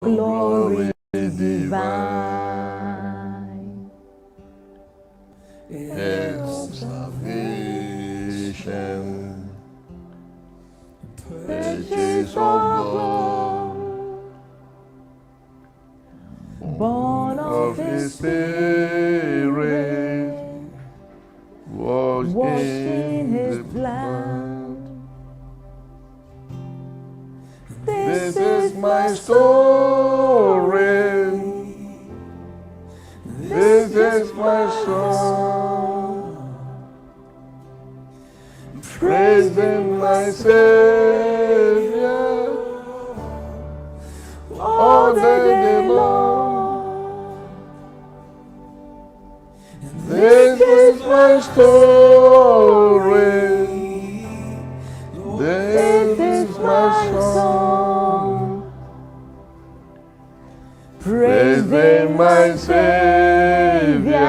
glory divine, and salvation, purchase of God, born of His Spirit, washed in His blood. This is my story. This is my song. Praising my Savior all the day long. This is my story. This is my song. Praising my Savior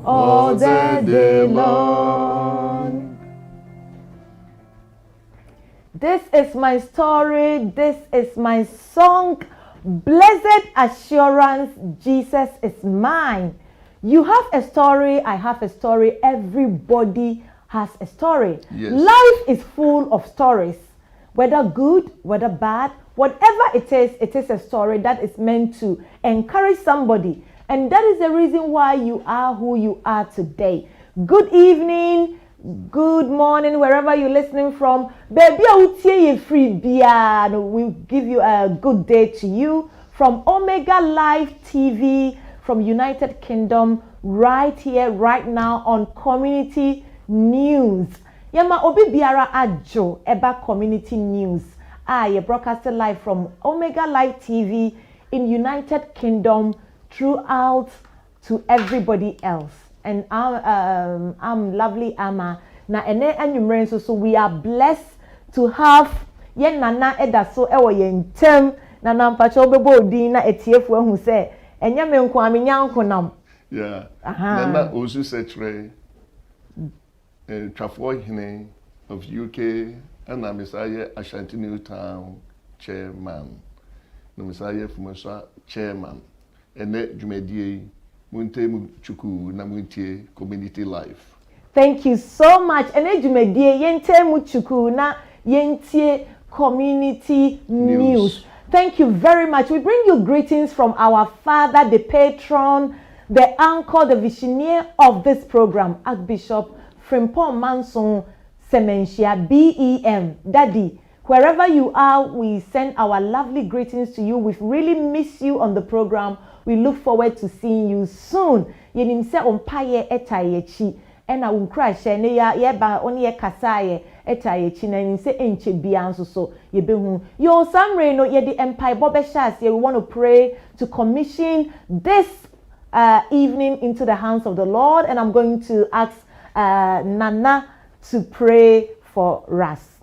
all the day long. This is my story, this is my song. Blessed assurance, Jesus is mine. You have a story, I have a story, everybody has a story. Yes. Life is full of stories, whether good, whether bad, whatever it is a story that is meant to encourage somebody. And that is the reason why you are who you are today. Good evening, good morning, wherever you're listening from. Baby, we'll give you a good day to you from Omega Live TV, from United Kingdom, right here, right now on Community News. Yama obi biara ajo eba Community News. You broadcasted live from Omega Live TV in United Kingdom throughout to everybody else. And I'm lovely Ama. Na ene enyumren so we are blessed to have yen nana eda so ewo yen tem na nampacho obebo odin na etiefu ahu se enya me nko amenyanko nam. Yeah. Nana also setre Trafo Hine of UK and I'm Messiah Ashanti New Town chairman. No Messiah Fumosa chairman. And that Jumedie Munte Chuku Namuntie Community Life. Thank you so much. And then Jumedie Yente Muchuku na Yentie Community News. Thank you very much. We bring you greetings from our father, the patron, the anchor, the visionary of this program, Archbishop Frimpong-Manson Sementia BEM. Daddy, wherever you are, we send our lovely greetings to you. We've really missed you on the program. We look forward to seeing you soon. Yenimse ompaye etayechi. Ena unkra shene ya ba oni ye kasaye etayechi na yenimse enche bianso so yebehu. Yo samre no ye the empire bobe shas. We want to pray to commission this evening into the hands of the Lord, and I'm going to ask Nana to pray for us.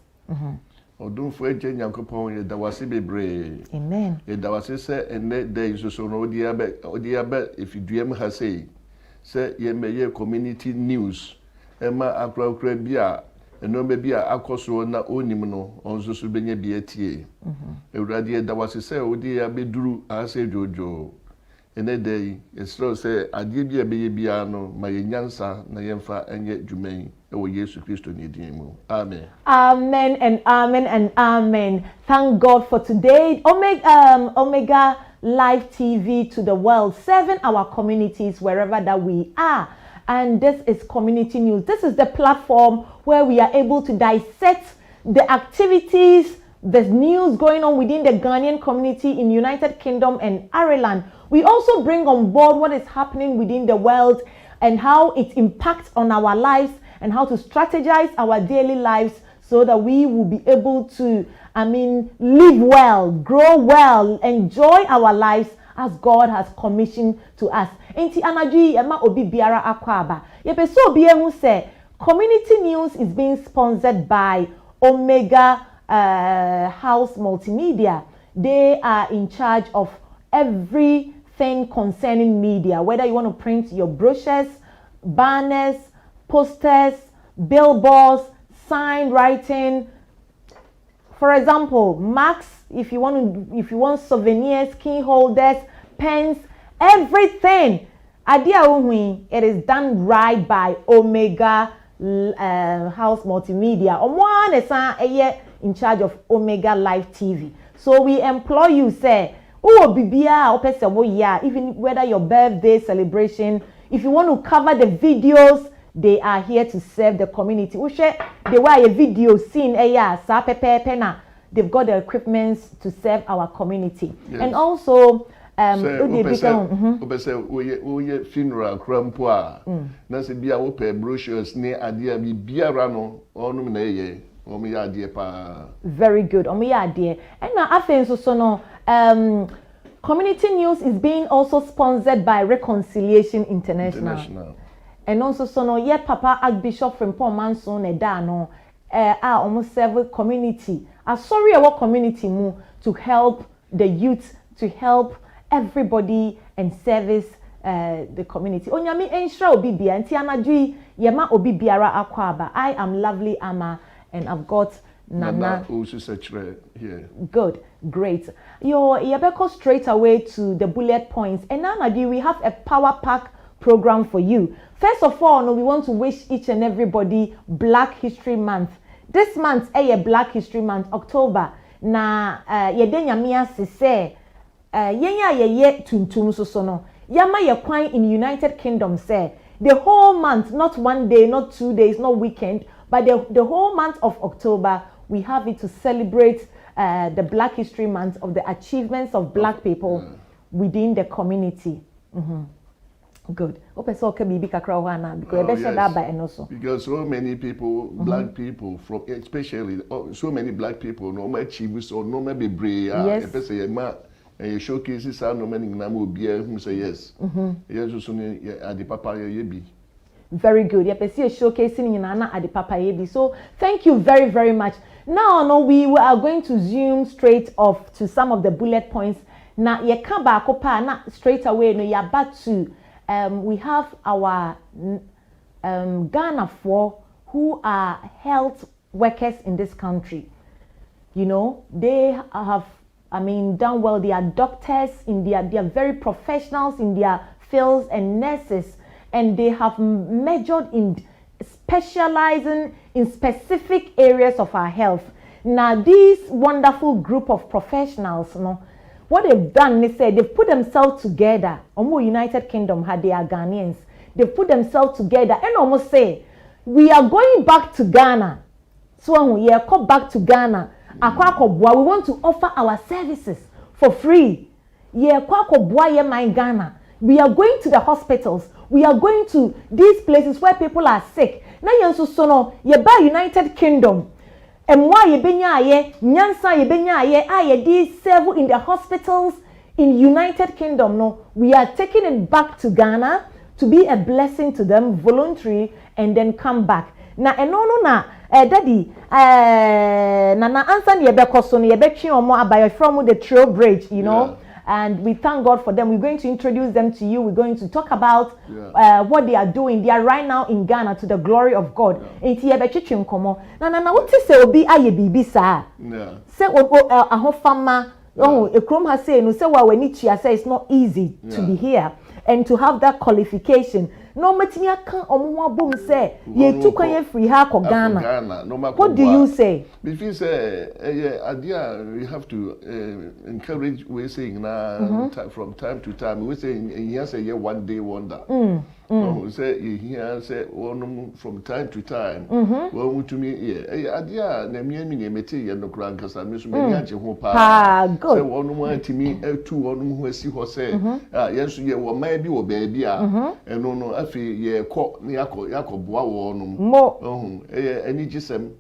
Odunfo eje Nyankopon ye dawase bebre. Amen. Ye dawase se ene day so no odi abe if you do ha say ye meye community news ema akra bia eno me bia akoso na onim no onso so benya bia tie. Ewurade ye dawase se odi abeduru ase jojo. Ene day esro se ade bia beye bia no ma ye nyansa na yemfa enye dwuman ewo Yesu Kristo ni din mu. Amen. Amen and amen and amen. Thank God for today. Omega Live TV to the world, serving our communities wherever that we are. And this is Community News. This is the platform where we are able to dissect the activities, the news going on within the Ghanaian community in United Kingdom and Ireland. We also bring on board what is happening within the world and how it impacts on our lives and how to strategize our daily lives so that we will be able to, live well, grow well, enjoy our lives as God has commissioned to us. Enti anaji ema obi biara akwaba. Yepe so obi ehu se Community News is being sponsored by Omega House Multimedia. They are in charge of everything concerning media, whether you want to print your brochures, banners, posters, billboards, sign writing, For example, masks, if you want souvenirs, key holders, pens, everything. It is done right by Omega House Multimedia. One is in charge of Omega Live TV. So we employ you, say, even whether your birthday celebration, if you want to cover the videos, they are here to serve the community. They were a video scene, they've got the equipment to serve our community. Yes. And also, funeral crampoa. Nancy be our brochures near Adia Biarano or very good. And now I think so. Community news is being also sponsored by Reconciliation International. And also Papa Archbishop Frimpong-Manson edano almost several community. Sorry our community to help the youth, to help everybody and service the community. Onyami enshra obi bia nti anadui yema obi biara akwaba. I am lovely Ama and I've got Nana here. Good, great. Yabeko straight away to the bullet points. And now we have a power pack program for you. First of all, we want to wish each and everybody Black History Month. This month a Black History Month, October. Na yedenya mia sise yenya tuntum sono. Yama ye in United Kingdom say the whole month, not one day, not 2 days, not weekend, but the whole month of October, we have it to celebrate the Black History Month of the achievements of Black people within the community. Good. Because so many people, Black people, from especially so many Black people, no more achievements or no more be brave. Yes. Showcases no many namu beer who say yes. Yes, at the papa yebi. Very good. Showcasing in Anna at the papa yebi. So thank you very, very much. Now, we are going to zoom straight off to some of the bullet points. Now, ye come back straight away. No, you're back to. We have our Ghana who are health workers in this country. You know, they have, done well. They are doctors they are very professionals in their fields and nurses, and they have majored in specializing in specific areas of our health. Now, this wonderful group of professionals, what they've done, they said they've put themselves together. Almost United Kingdom had their Ghanaians. They've put themselves together and almost say, we are going back to Ghana. So we are called back to Ghana. We want to offer our services for free. Ghana. We are going to the hospitals. We are going to these places where people are sick. Now United Kingdom. And why these serve in the hospitals in United Kingdom. No, we are taking it back to Ghana to be a blessing to them, voluntary, and then come back. Na daddy na answer yebeko so yebeki omo abayo from the trail bridge, you know. Yeah. And we thank God for them. We're going to introduce them to you. We're going to talk about what they are doing. They are right now in Ghana to the glory of God. Enti yebechichi nkomo. Na what say obi aye bibi sa. Yeah. Say ahofama ekrom ha say no say wa wani tua say it's not easy to be here and to have that qualification. No matimi aka omo abom say ye tu kwan ye free ha ko Ghana. What do you say? Before say idea we have to encourage we saying from time to time we say here say one day wonder. Say here say from time to time well to me idea na me mete ye no kran kasa me so me age ho pa say one mo antimi atu one ho asi ho say yenso ye wo man bi wo baabi a eno no afi ye ko ne yakoboa wo no mo any gisem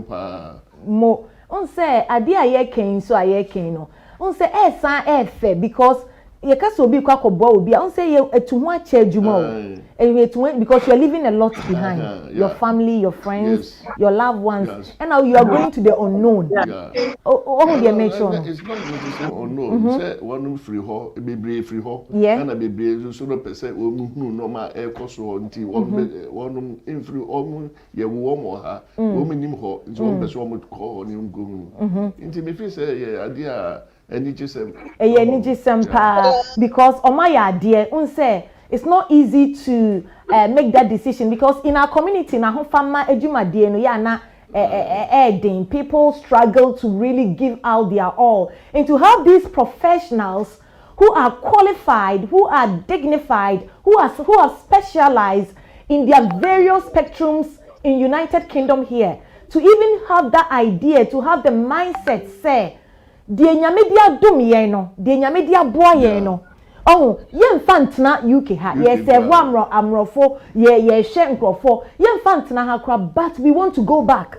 pa mo on say ade aye ken so aye ken no on say san efe because ye kasa obi kwa kobo obi I say ye etu ho acha adwuma o because you are leaving a lot behind your family, your friends, your loved ones, and now you are going to the unknown. Oh they make sure it's not just unknown. Say one free ho be free ho and be so no person normal air cost until one in free almost ye wo ha woman nim ho it's one person would call on him go into me feel say yeah idea because omaya dear unse it's not easy to make that decision because in our community na ho fama ejuma dear no ya na people struggle to really give out their all, and to have these professionals who are qualified, who are dignified, who are specialized in their various spectrums in United Kingdom here, to even have that idea, to have the mindset say de nyame dia dum ye no de nyame dia boa ye no oh ye mfantena UK ha ye se wo amrofo ye hye nkrofo ye mfantena ha kra but we want to go back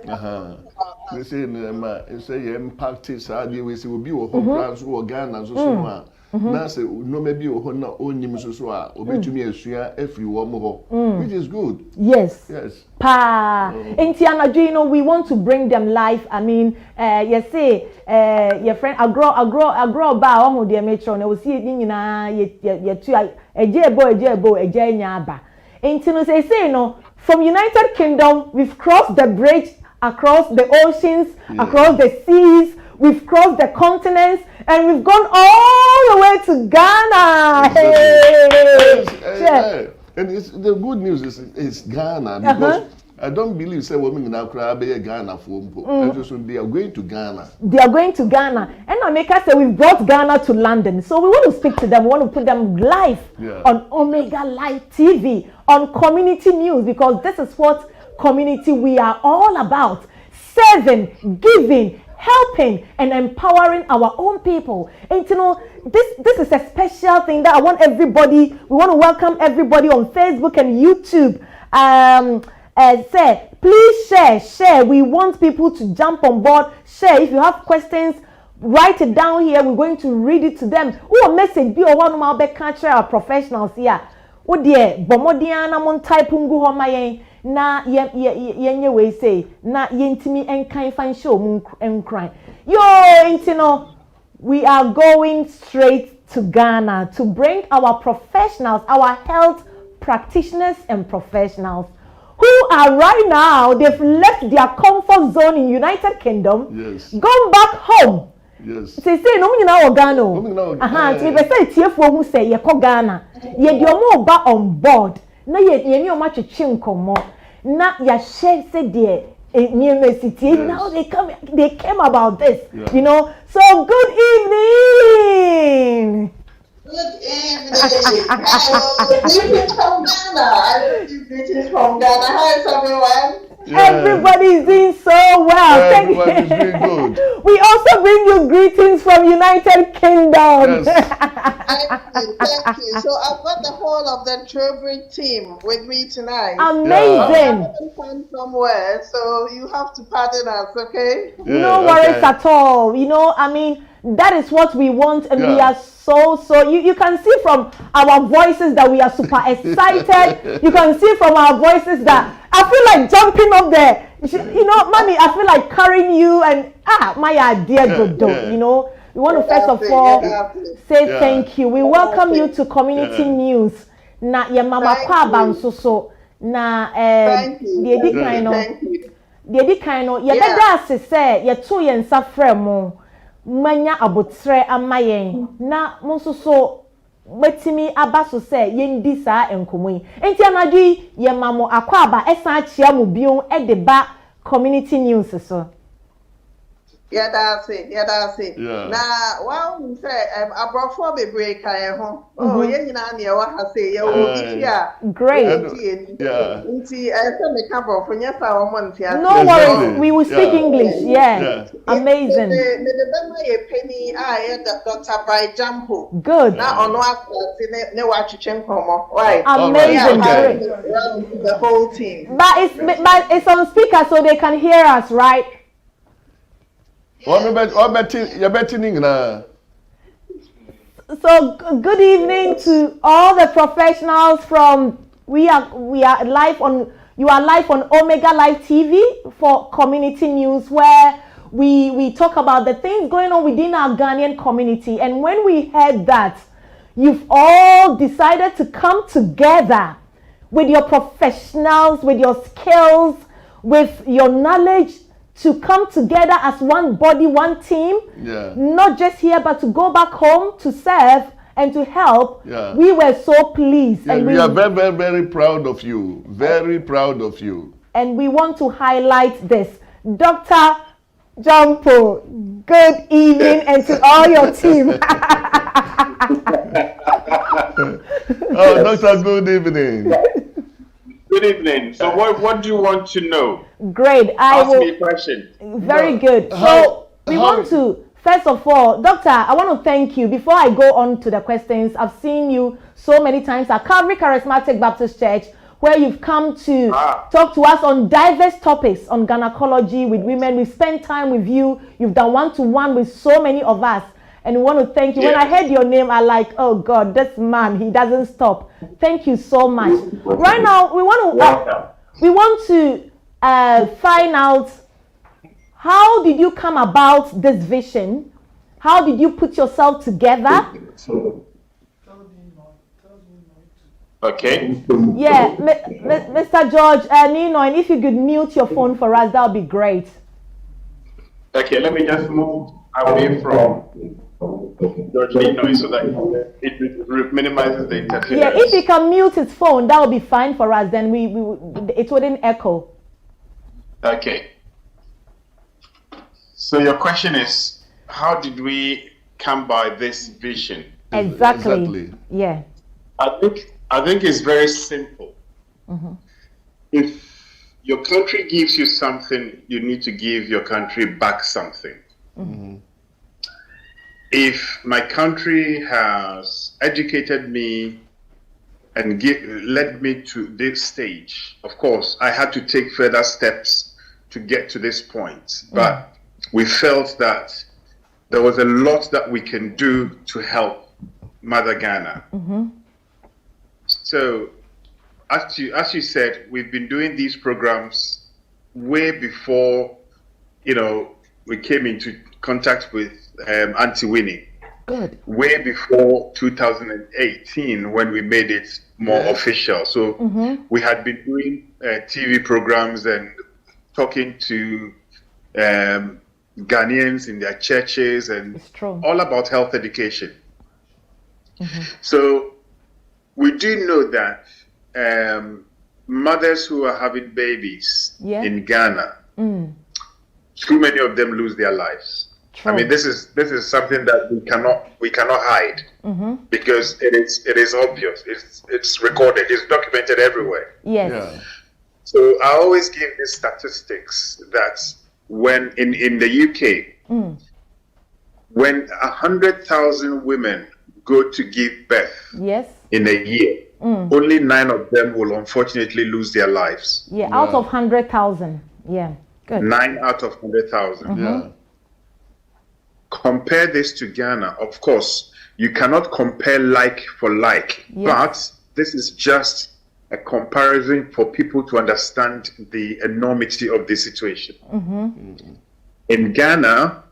they say ma say ye impact is how we say obi wo ho France wo Ghana so ma na say no maybe wo na onyim so a obetumi asua afri wo mo ho which is good. Yes pa enti anadwo you know we want to bring them life. I mean you say your friend agro ba o ho de metro na we see ni nyina ye tu ejebo eje nya aba enti no say no from United Kingdom we've crossed the bridge across the oceans, across the seas, we've crossed the continents, and we've gone all the way to Ghana. Hey. And the good news is Ghana, because I don't believe say women in Accra be Ghana for they are going to Ghana. They are going to Ghana. And Ameka said we've brought Ghana to London. So we want to speak to them, we want to put them live on Omega Live TV, on community news, because this is what community we are all about: serving, giving, helping, and empowering our own people. And you know, this is a special thing that I want everybody. We want to welcome everybody on Facebook and YouTube. Say please share. We want people to jump on board. Share. If you have questions, write it down here. We're going to read it to them. Who message be or one of our professionals here. Oh dear, bomodiana mon type ungu homayen. Na yenye we say na yentimi enkan fan show mun enkran yo intino we are going straight to Ghana to bring our professionals, our health practitioners and professionals who are right now, they've left their comfort zone in United Kingdom, gone back home. Say no me na Ghana ti be say tiefo hu say ye ko Ghana ye de omo ba on board na ye ni o ma twetwe nkomo na ya share say the university now they came about this you know. So good evening. Good evening. Greetings from Ghana. I receive greetings from Ghana. How is everyone? Everybody is doing so well. Everybody's doing good. We also bring you greetings from United Kingdom. Thank you. So I've got the whole of the Trowbridge team with me tonight. Amazing. I'm from somewhere, so you have to pardon us, okay? No worries at all. You know, I mean, that is what we want, and we are so you can see from our voices that we are super excited. You can see from our voices that I feel like jumping up there. You know, mommy, I feel like carrying you and my idea you know. We want to first of all say thank you. We welcome you to Community News. Na ye mama kwa banso so na the edi kind of ye beda se say ye to ye nsa frɛ mo manya abotre amayen na mo so betimi aba so say ye ndi saa enkomo yi enti anadwi ye mamo akwa aba esan chia mo bion e de ba Community News so. Yeah, that's it. Now, while we say I brought for the break, oh, you know, what I say, great. No worries, we will speak English. Amazing. Penny, Dr. By Jampo. Good. Now, on what right? Amazing. The whole team. But it's on speaker so they can hear us, right? So good evening to all the professionals from we are live on Omega Live TV for community news, where we talk about the things going on within our Ghanaian community. And when we heard that you've all decided to come together with your professionals, with your skills, with your knowledge, to come together as one body, one team, not just here, but to go back home to serve and to help. We were so pleased. And we are very, very, very proud of you. Very proud of you. And we want to highlight this. Dr. Jumpo, good evening, and to all your team. Doctor, good evening. Good evening. So what do you want to know? Great. Ask me a question. Very good. So we want to, first of all, Doctor, I want to thank you. Before I go on to the questions, I've seen you so many times at Calvary Charismatic Baptist Church, where you've come to talk to us on diverse topics on gynecology with women. We spent time with you. You've done one-to-one with so many of us. And we want to thank you. When I heard your name, I like, oh God, this man, he doesn't stop. Thank you so much. Right now, we want to find out, how did you come about this vision? How did you put yourself together? Okay. Yeah, Mr. George Nino, and if you could mute your phone for us, that would be great. Okay, let me just move away from George Nino so that it minimizes the interference. Yeah, if he can mute his phone, that would be fine for us. Then it wouldn't echo. Okay. So your question is, how did we come by this vision? Exactly. Yeah. I think it's very simple. If your country gives you something, you need to give your country back something. If my country has educated me and led me to this stage, of course, I had to take further steps to get to this point. But we felt that there was a lot that we can do to help Mother Ghana. So, as you said, we've been doing these programs way before, we came into contact with Auntie Winnie. Good. Way before 2018, when we made it more official. So we had been doing TV programs and talking to Ghanaians in their churches and all about health education. So we do know that mothers who are having babies in Ghana, too many of them lose their lives. I mean, this is something that we cannot hide because it is obvious. It's recorded. It's documented everywhere. Yes. Yeah. So I always give these statistics that when in the UK, when 100,000 women go to give birth in a year, only 9 of them will unfortunately lose their lives. Yeah, out of 100,000. Yeah, good. 9 out of 100,000. Yeah. Compare this to Ghana. Of course, you cannot compare like for like, but this is just a comparison for people to understand the enormity of the situation. In Ghana,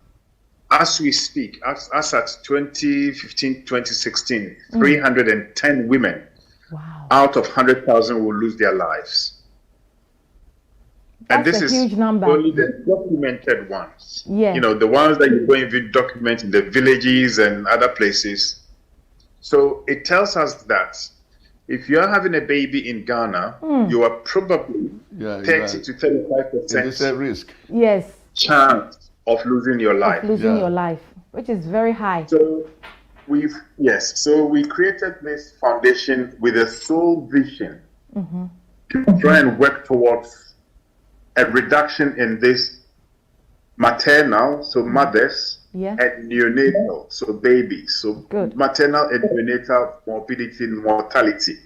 as we speak, as at 2015, 2016, 310 women out of 100,000 will lose their lives. That's and this a is huge number. only the documented ones. Yeah. The ones that you go and document in the villages and other places. So it tells us that if you are having a baby in Ghana, you are probably 30 to 35% It's a risk. Yes. chance of losing your life. Of losing your life, which is very high. So we created this foundation with a sole vision to try and work towards a reduction in this maternal, so mothers, and neonatal, so babies, so maternal and neonatal morbidity and mortality.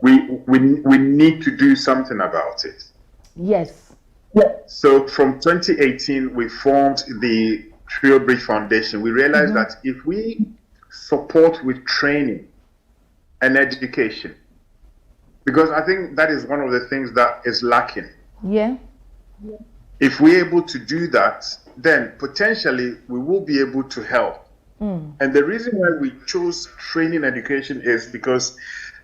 We need to do something about it. Yes. So from 2018, we formed the Trio Bridge Foundation. We realized that if we support with training and education. Because I think that is one of the things that is lacking. Yeah. If we're able to do that, then potentially we will be able to help. And the reason why we chose training education is because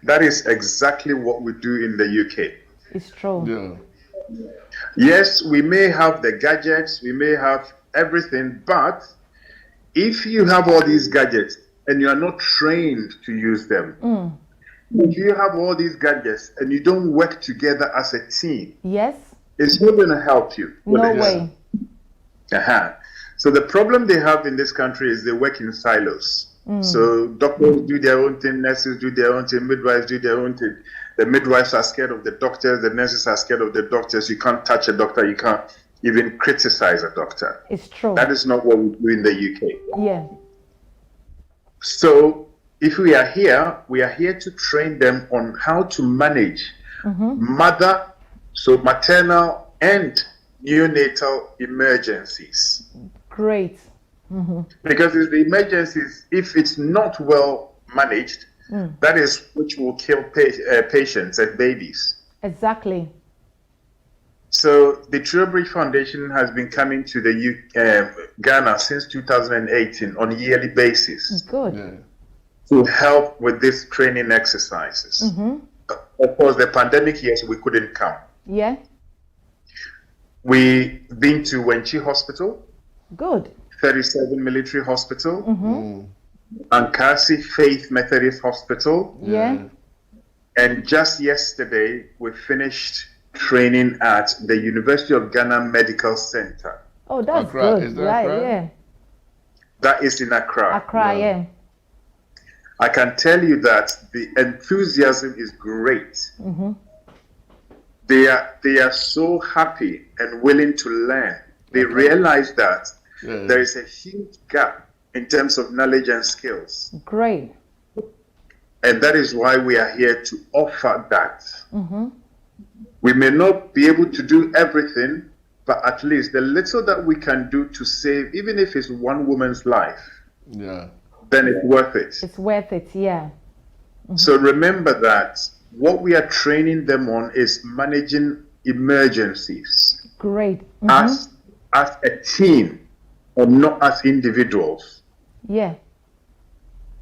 that is exactly what we do in the UK. It's true. Yeah. Yes, we may have the gadgets, we may have everything, but if you have all these gadgets and you are not trained to use them, if you have all these gadgets and you don't work together as a team, yes, it's not going to help you. No way. So the problem they have in this country is they work in silos. So doctors do their own thing, nurses do their own thing, midwives do their own thing. The midwives are scared of the doctors, the nurses are scared of the doctors. You can't touch a doctor, you can't even criticize a doctor. It's true. That is not what we do in the UK. Yeah. So if we are here to train them on how to manage maternal and neonatal emergencies. Great. Because it's the emergencies, if it's not well managed, that is which will kill patients and babies. Exactly. So the Trowbridge Foundation has been coming to the Ghana since 2018 on a yearly basis. Good. Yeah. To help with these training exercises. Of course, the pandemic years we couldn't come. Yeah. We've been to Wenchi Hospital. Good. 37 Military Hospital, Ankasi Faith Methodist Hospital. Yeah. And just yesterday, we finished training at the University of Ghana Medical Center. Oh, that's Accra. good. Is that Right, Accra? yeah. That is in Accra. Accra, yeah. I can tell you that the enthusiasm is great. They are so happy and willing to learn. They realize that there is a huge gap in terms of knowledge and skills. Great. And that is why we are here to offer that. We may not be able to do everything, but at least the little that we can do to save, even if it's one woman's life, then it's worth it. It's worth it, yeah. So remember that what we are training them on is managing emergencies. Great. As a team and not as individuals. Yeah.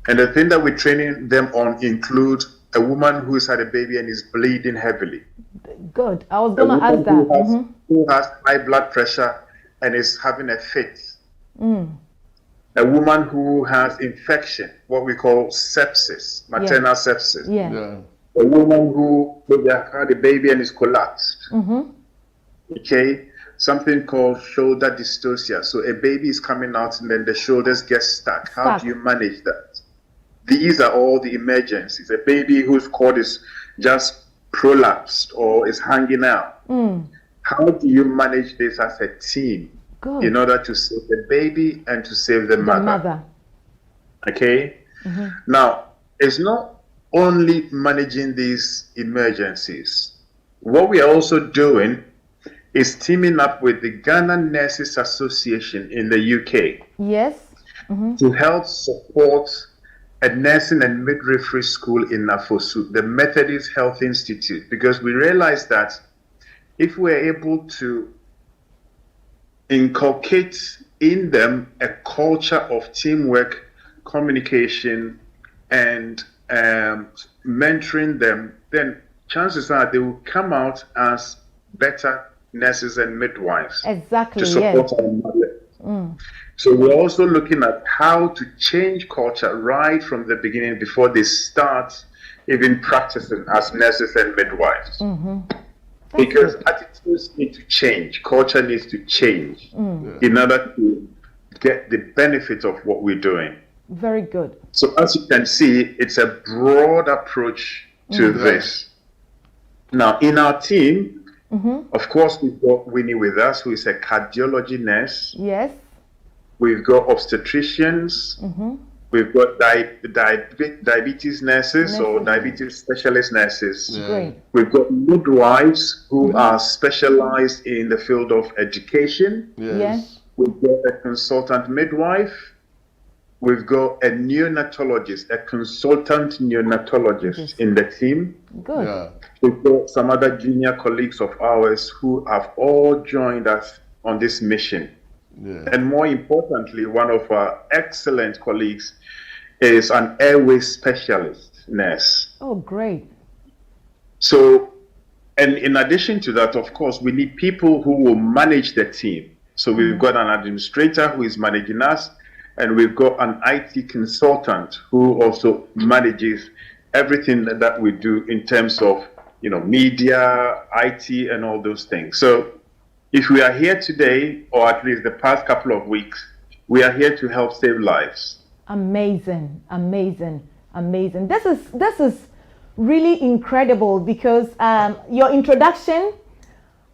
And the thing that we're training them on include a woman who's had a baby and is bleeding heavily. Good. I was going to ask that. Who has high blood pressure and is having a fit. A woman who has infection, what we call sepsis, maternal sepsis. Yeah. A woman who had a baby and is collapsed. Okay. Something called shoulder dystocia. So a baby is coming out and then the shoulders get stuck. How do you manage that? These are all the emergencies. A baby whose cord is just prolapsed or is hanging out. How do you manage this as a team in order to save the baby and to save the mother? Okay? Now, it's not only managing these emergencies. What we are also doing is teaming up with the Ghana Nurses Association in the UK. Yes. To help support a nursing and midwifery school in Nafosu, the Methodist Health Institute, because we realized that if we're able to inculcate in them a culture of teamwork, communication, and mentoring them, then chances are they will come out as better nurses and midwives to support our mothers. So we're also looking at how to change culture right from the beginning before they start even practicing as nurses and midwives. Because attitudes need to change, culture needs to change in order to get the benefit of what we're doing. Very good. So as you can see, it's a broad approach to this. Now, in our team, of course, we've got Winnie with us, who is a cardiology nurse. Yes. We've got obstetricians. We've got diabetes nurses or diabetes specialist nurses. Great. We've got midwives who are specialized in the field of education. Yes. We've got a consultant midwife. We've got a neonatologist, a consultant neonatologist in the team. Good. Yeah. We've got some other junior colleagues of ours who have all joined us on this mission. Yeah. And more importantly, one of our excellent colleagues is an airway specialist nurse. Oh, great. So, and in addition to that, of course, we need people who will manage the team. So we've got an administrator who is managing us, and we've got an IT consultant who also manages everything that we do in terms of, media, IT, and all those things. So if we are here today, or at least the past couple of weeks, we are here to help save lives. Amazing, amazing, amazing. This is really incredible because your introduction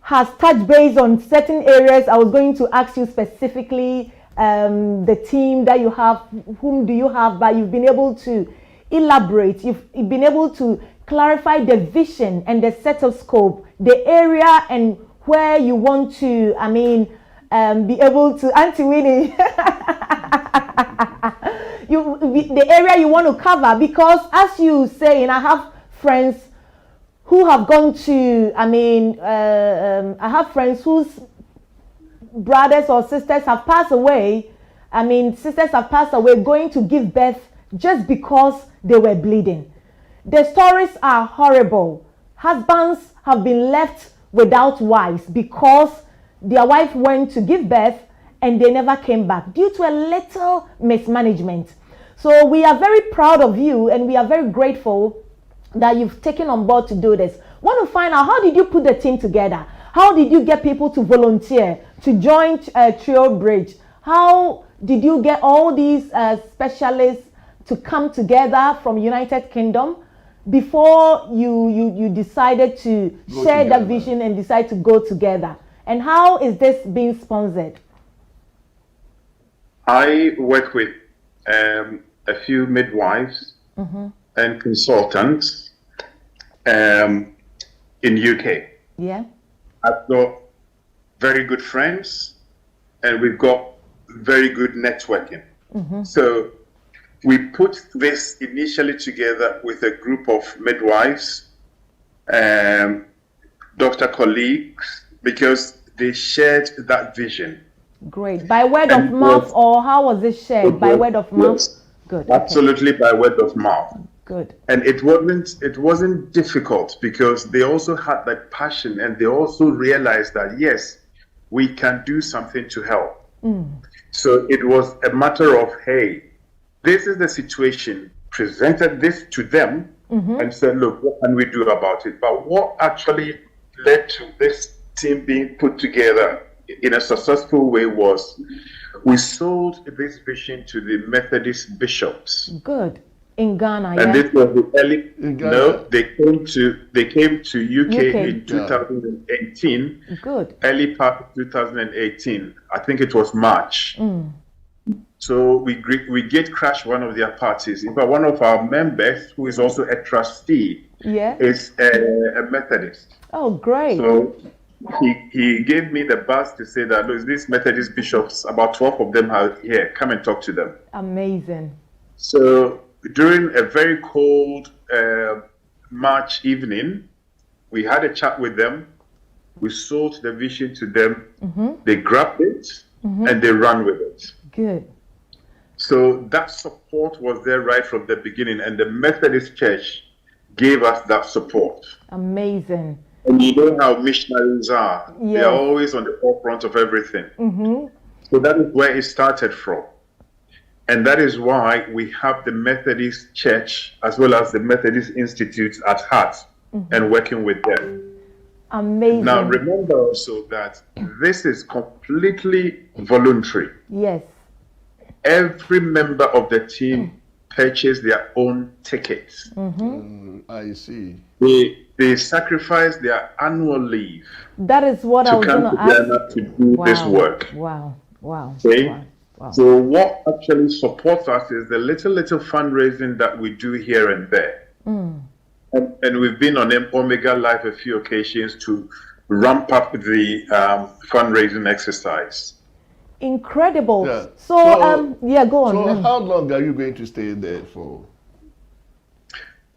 has touched base on certain areas. I was going to ask you specifically the team that you have, whom do you have, but you've been able to elaborate, you've been able to clarify the vision and the set of scope, the area and where you want to, be able to, Auntie Winnie, the area you want to cover, because as you say, and I have friends who have gone to, I have friends whose brothers or sisters have passed away. Sisters have passed away going to give birth just because they were bleeding. The stories are horrible. Husbands have been left without wives because their wife went to give birth and they never came back due to a little mismanagement. So we are very proud of you and we are very grateful that you've taken on board to do this. Want to find out, how did you put the team together? How did you get people to volunteer to join Trio Bridge? How did you get all these specialists to come together from United Kingdom before you decided to share that vision and decide to go together? And how is this being sponsored? I work with a few midwives and consultants in UK. Yeah. I've got very good friends and we've got very good networking. So we put this initially together with a group of midwives, doctor colleagues, because they shared that vision. Great. By word of mouth, or how was it shared? By word of mouth? Yes, good. Absolutely, okay. By word of mouth. Good. And it wasn't difficult because they also had that passion and they also realized that, yes, we can do something to help. So it was a matter of, hey, this is the situation, presented this to them and said, look, what can we do about it? But what actually led to this team being put together in a successful way was we sold this vision to the Methodist bishops. Good. In Ghana, and this was the early. No, they came to UK. In 2018. Good. Early part of 2018. I think it was March. So we gate crashed one of their parties. In fact, one of our members, who is also a trustee, is a Methodist. Oh, great. So he gave me the buzz to say that, look, these Methodist bishops, about 12 of them are here. Come and talk to them. Amazing. So during a very cold March evening, we had a chat with them. We sold the vision to them. They grabbed it and they ran with it. Good. So that support was there right from the beginning, and the Methodist Church gave us that support. Amazing. And you know how missionaries are. Yes. They are always on the forefront of everything. So that is where it started from. And that is why we have the Methodist Church as well as the Methodist Institute at heart and working with them. Amazing. Now remember also that this is completely voluntary. Yes. Every member of the team purchased their own tickets. I see. They sacrifice their annual leave. That is what I was going to ask. To do this work. Wow. Okay. Wow. So what actually supports us is the little fundraising that we do here and there. And we've been on Omega Live a few occasions to ramp up the fundraising exercise. Incredible. Yeah. So go on. So how long are you going to stay there for?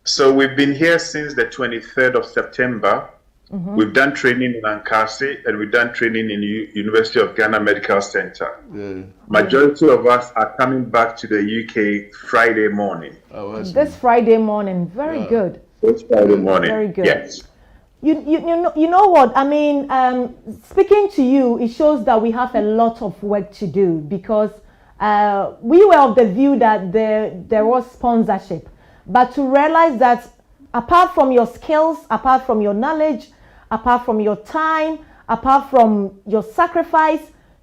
So we've been here since the 23rd of September. We've done training in Ankasi and we've done training in University of Ghana Medical Center. Yeah. Majority of us are coming back to the UK Friday morning. Oh, This Friday morning. Very good. This Friday morning. Very good. Yes. You know what? I mean, speaking to you, it shows that we have a lot of work to do, because we were of the view that there was sponsorship. But to realize that apart from your skills, apart from your knowledge, apart from your time, apart from your sacrifice,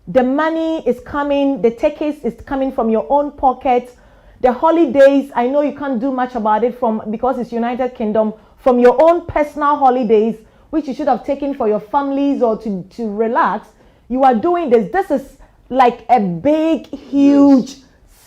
the money is coming, the tickets is coming from your own pocket. The holidays, I know you can't do much about it because it's United Kingdom, from your own personal holidays, which you should have taken for your families or to relax. You are doing this. This is like a big, huge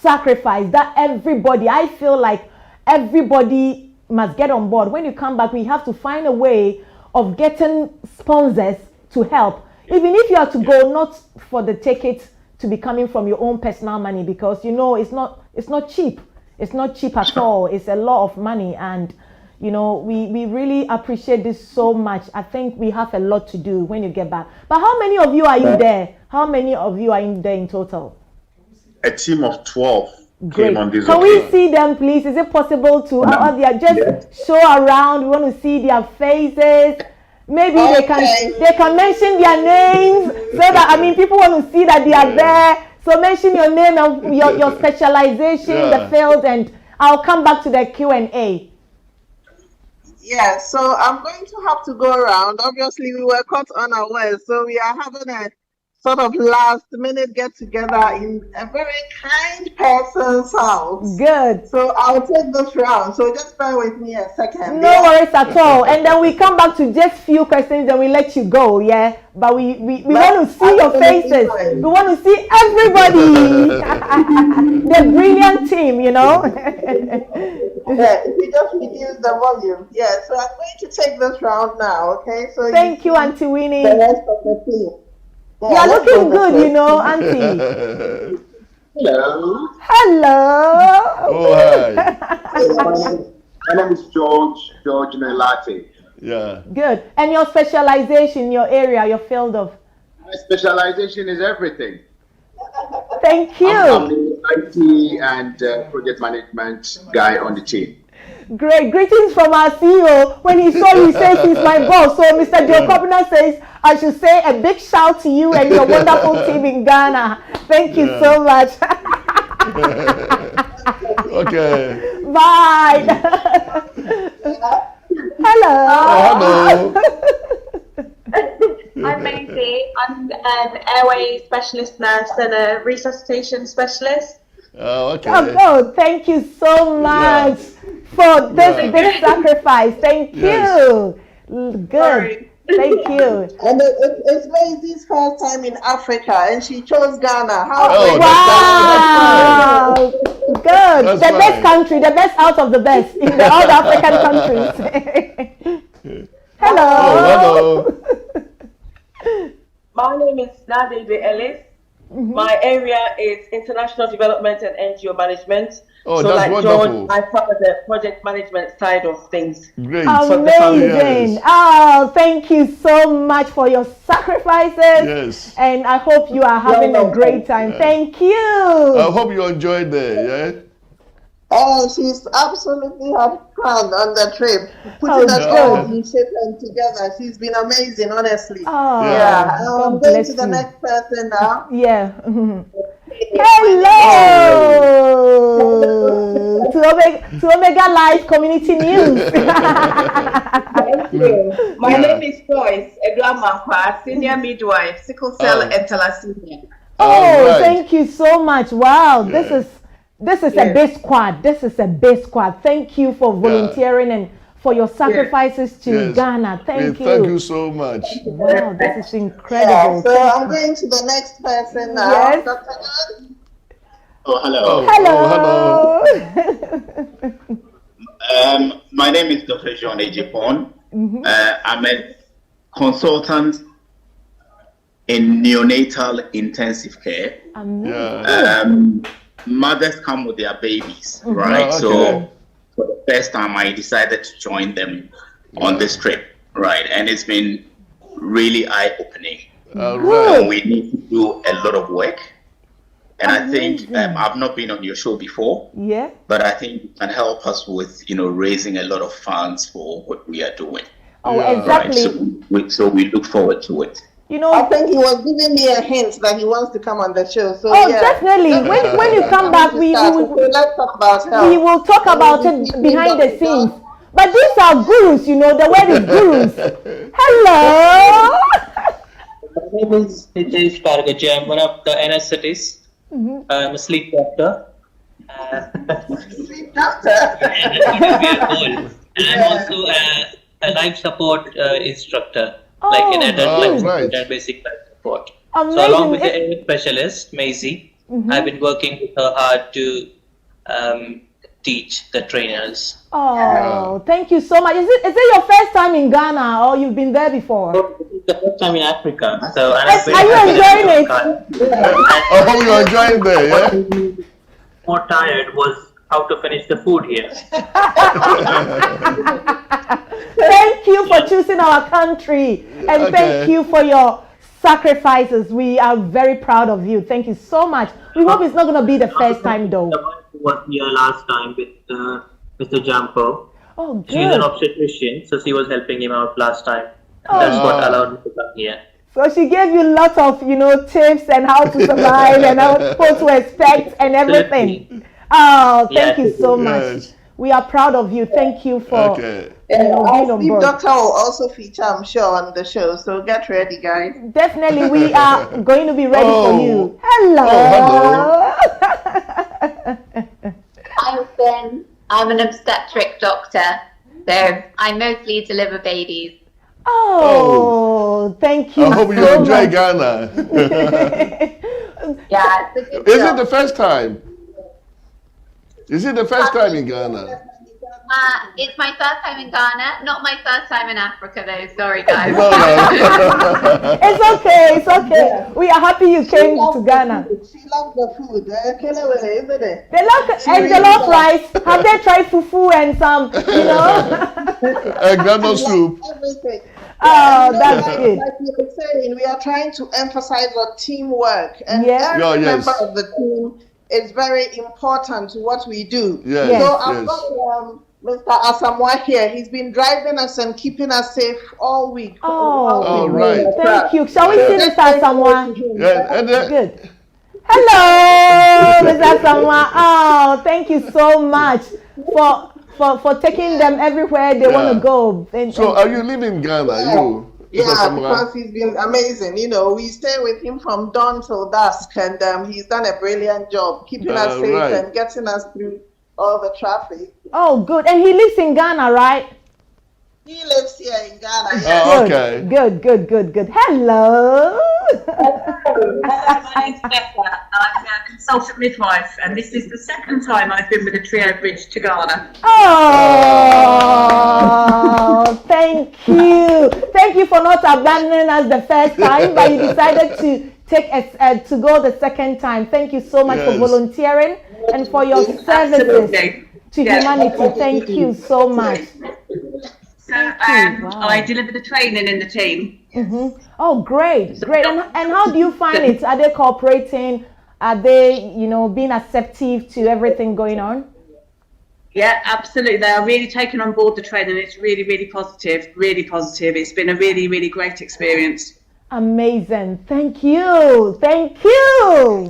sacrifice that I feel like everybody must get on board. When you come back, we have to find a way of getting sponsors to help. Even if you have to go, not for the ticket to be coming from your own personal money, because it's not cheap. It's not cheap at all. It's a lot of money, and we really appreciate this so much. I think we have a lot to do when you get back. But how many of you are in there? How many of you are in there in total? A team of 12 Great. came on this Can occasion. we see them, please? Is it possible to they are just show around? We want to see their faces. Maybe they can mention their names, so that people want to see that they are there. So mention your name and your specialization, the field, and I'll come back to the Q&A. Yeah, so I'm going to have to go around. Obviously, we were caught unawares, so we are having a sort of last minute get together in a very kind person's house. Good. So I'll take this round. So just bear with me a second. No worries at all. And then we come back to just few questions, then we let you go. Yeah. But we want to see your faces. We want to see everybody. The brilliant team, Yeah, if you just reduce the volume. Yeah. So I'm going to take this round now. Okay. So thank you, Auntie Winnie. The rest of the team. You are looking good, Auntie. Hello. Hello. Oh, hi. My name is George Nelati. Yeah. Good. And your specialization, your area, your field of? My specialization is everything. Thank you. I'm the IT and project management guy on the team. Great. Greetings from our CEO. When he saw you, he says he's my boss. So Mr. Joe Kobina says I should say a big shout to you and your wonderful team in Ghana. Thank you so much. Okay. Bye. Hello. Oh, hello. I'm Maisie. I'm an airway specialist nurse and a resuscitation specialist. Oh, okay. Oh, thank you so much for this big sacrifice. Thank you. Good. Sorry. Thank you. And it's Maisie's first time in Africa, and she chose Ghana. Wow. Good. That's the best fine. country, the best out of the best in all the African countries. Hello. Oh, hello. My name is Nadege Ellis. My area is international development and NGO management. Oh, so that's like wonderful. George, I cover the project management side of things. Great. Amazing. Yes. Oh, thank you so much for your sacrifices. Yes. And I hope you are having a great time. Thank you. I hope you enjoyed there, yeah? Oh, she's absolutely had fun on the trip. Putting us all in shape and together. She's been amazing, honestly. Oh, Yeah. God I'm going bless to the you. next person now. Yeah. Hello to Omega Live Community News. Thank you. My name is Joyce Edwamapa, senior midwife, sickle cell and thalassemia. Oh, right. thank you so much. Wow, this is a big squad. This is a big squad. Thank you for volunteering and for your sacrifices to Ghana. Thank you. Thank you so much. Wow, this is Yeah, incredible. so I'm going to the next person now. Yes. Dr. John? Oh, hello. Hello. My name is Dr. John Ejipon. I'm a consultant in neonatal intensive care. Mothers come with their babies, right? Oh, okay. So for the first time, I decided to join them on this trip, right? And it's been really eye-opening. Right. We need to do a lot of work. And I think I've not been on your show before, but I think you can help us with, raising a lot of funds for what we are doing. Oh, exactly. Right? So we look forward to it. I think he was giving me a hint that he wants to come on the show. So definitely. When you come back, let's talk about health. We will talk about it behind the scenes. But these are gurus, the word is gurus. Hello. My name is Nitesh Pargaji. I'm one of the anesthetists. I'm a sleep doctor. Sleep doctor? And I'm also a life support instructor, like an adult life support and basic life support. Amazing. So along with the area specialist, Maisie, I've been working with her hard to teach the trainers. Oh, thank you so much. Is it your first time in Ghana or you've been there before? The first time in Africa. So are you enjoying it? I hope you're enjoying there, yeah? More tired was how to finish the food here. Thank you for choosing our country and thank you for your sacrifices. We are very proud of you. Thank you so much. We hope it's not going to be the first time though. Was here last time with Mr. Jampo. Oh, good. She's an obstetrician, so she was helping him out last time. That's what allowed me to come here. So she gave you lots of, tips and how to survive and what to expect and everything. Oh, thank you so much. We are proud of you. Thank you for being on board. Doctor will also feature, I'm sure, on the show. So get ready, guys. Definitely, we are going to be ready for you. Hello. I'm an obstetric doctor, so I mostly deliver babies. Oh, thank you. I hope you enjoy Ghana. Yeah, it's a good Is job. it the first time? Is it the first time in Ghana? It's my first time in Ghana, not my first time in Africa though. Sorry, guys. No. It's okay. It's okay. We are happy you came to Ghana. She loves the food. Isn't it? They love and jollof rice. Have they tried fufu and some, Ghana soup. Everything. Oh, that's good. Like you were saying, we are trying to emphasize on teamwork, and every member of the team is very important to what we do. So I've got Mr. Asamoah here. He's been driving us and keeping us safe all week. All right. Thank you. Shall we see Mr. Asamoah? Good. Hello, Mr. Asamoah. Oh, thank you so much for taking them everywhere they want to go. So are you living in Ghana? Yeah, because he's been amazing. We stay with him from dawn till dusk, and he's done a brilliant job keeping us safe and getting us through all the traffic. Oh, good. And he lives in Ghana, right? He lives here in Ghana. Oh, okay. Good. Hello. My name's Becca. I'm a consultant midwife, and this is the second time I've been with the Trio Bridge to Ghana. Oh, thank you. Thank you for not abandoning us the first time, but you decided to take to go the second time. Thank you so much for volunteering and for your services to humanity. Thank you so much. So I deliver the training in the team. Oh, great. And how do you find it? Are they cooperating? Are they, being acceptive to everything going on? Yeah, absolutely. They are really taking on board the training. It's really, really positive. Really positive. It's been a really, really great experience. Amazing. Thank you.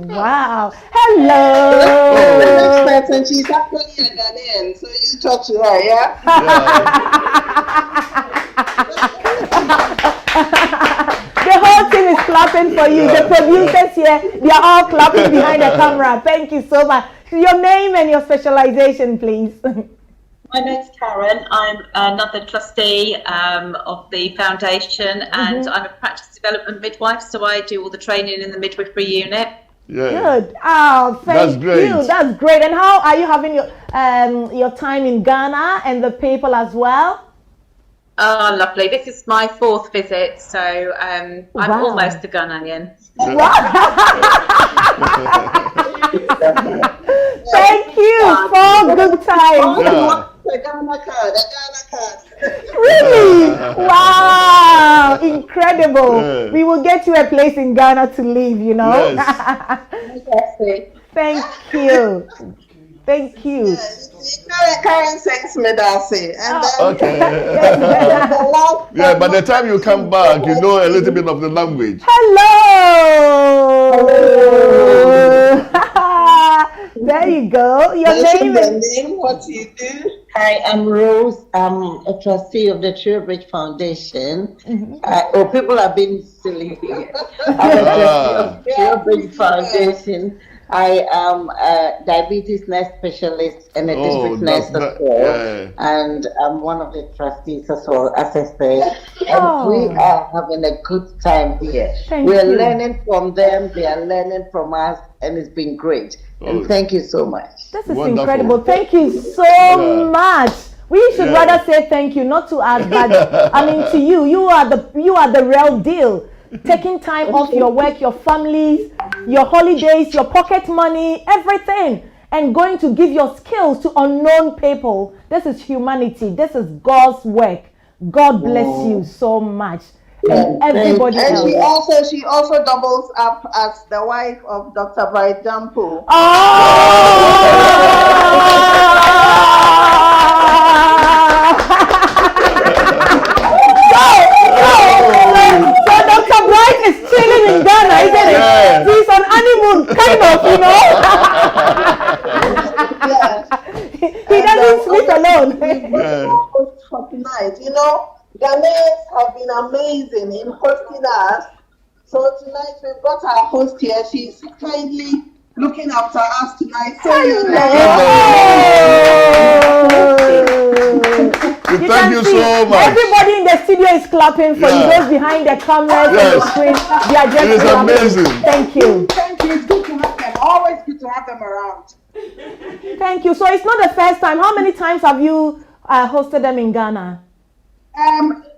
Wow. Hello. The next person, she's actually a Ghanaian, so you talk to her, yeah? The whole team is clapping for you. The producers here, they are all clapping behind the camera. Thank you so much. Your name and your specialization, please. My name's Karen. I'm another trustee of the foundation, and I'm a practice development midwife, so I do all the training in the midwifery unit. Good. Oh, thank you. That's great. And how are you having your time in Ghana and the people as well? Oh, lovely. This is my 4th visit, so I'm almost a Ghanaian. Thank you for good time. The Ghana card. Really? Wow! Incredible. We will get you a place in Ghana to live, you know. Yes. Thank you. Thank you. Karen sends me that say. And then Okay. Yeah, by the time you come back, you know a little bit of the language. Hello. There you go. Your name is what you do. Hi, I'm Rose. I'm a trustee of the Trowbridge Foundation. People have been silly here. I'm a trustee of the Trowbridge Foundation. I am a diabetes nurse specialist and a district nurse as well. And I'm one of the trustees as well, SSA. And we are having a good time here. We're learning from them, they are learning from us, and it's been great. And thank you so much. This is incredible. Thank you so much. We should rather say thank you, not to us, but I mean to you. You are the real deal. Taking time off your work, your families, your holidays, your pocket money, everything, and going to give your skills to unknown people. This is humanity. This is God's work. God bless you so much. And everybody else. And she also doubles up as the wife of Dr. Bright Dampo. So Dr. Bright is chilling in Ghana, isn't it? He's on honeymoon, kind of, you know. He doesn't sleep alone. For tonight, you know, Ghanaians have been amazing in hosting us. So tonight we've got our host here. She's kindly looking after us tonight. So thank you so much. Everybody in the studio is clapping for you. Those behind the cameras and the screen, they are just it is amazing. Thank you. Thank you. It's good to have them. Always good to have them around. Thank you. So it's not the first time. How many times have you hosted them in Ghana?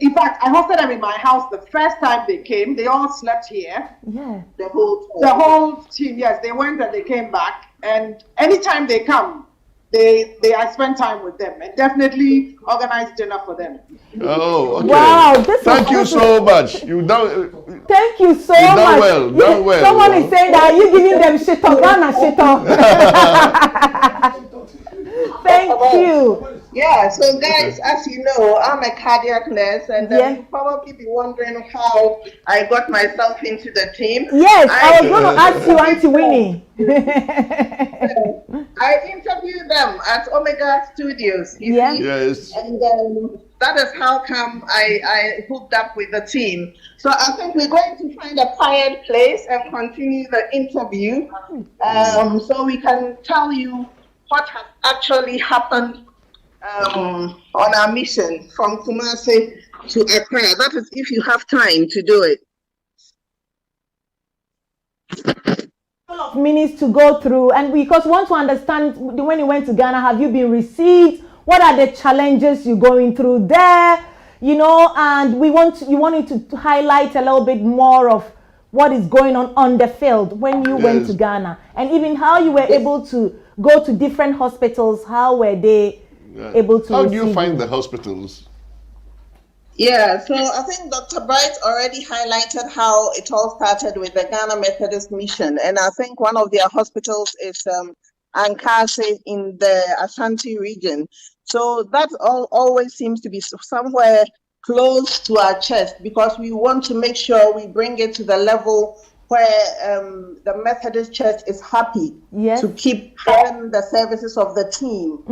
In fact, I hosted them in my house the first time they came. They all slept here. Yeah. The whole team, yes. They went and they came back. And anytime they come, I spend time with them and definitely organize dinner for them. Oh, okay. Wow. Thank you so much. You done. Thank you so done much. Well, done well. Someone is saying that you giving them shit on Ghana shit on. Thank you. Yeah, so guys, as you know, I'm a cardiac nurse, and you'll probably be wondering how I got myself into the team. Yes, I was going to ask you, Auntie Winnie. I interviewed them at Omega Studios. Yes. And that is how come I hooked up with the team. So I think we're going to find a quiet place and continue the interview, so we can tell you what has actually happened on our mission from Kumasi to Accra. That is if you have time to do it. Minutes to go through, and because we want to understand when you went to Ghana, have you been received? What are the challenges you're going through there? You know, and you wanted to highlight a little bit more of what is going on the field when you went to Ghana, and even how you were able to go to different hospitals. How were they able to? How do you find the hospitals? Yeah, so I think Dr. Bright already highlighted how it all started with the Ghana Methodist Mission, and I think one of their hospitals is Ankase in the Ashanti region. So that always seems to be somewhere close to our chest, because we want to make sure we bring it to the level where the Methodist Church is happy to keep having the services of the team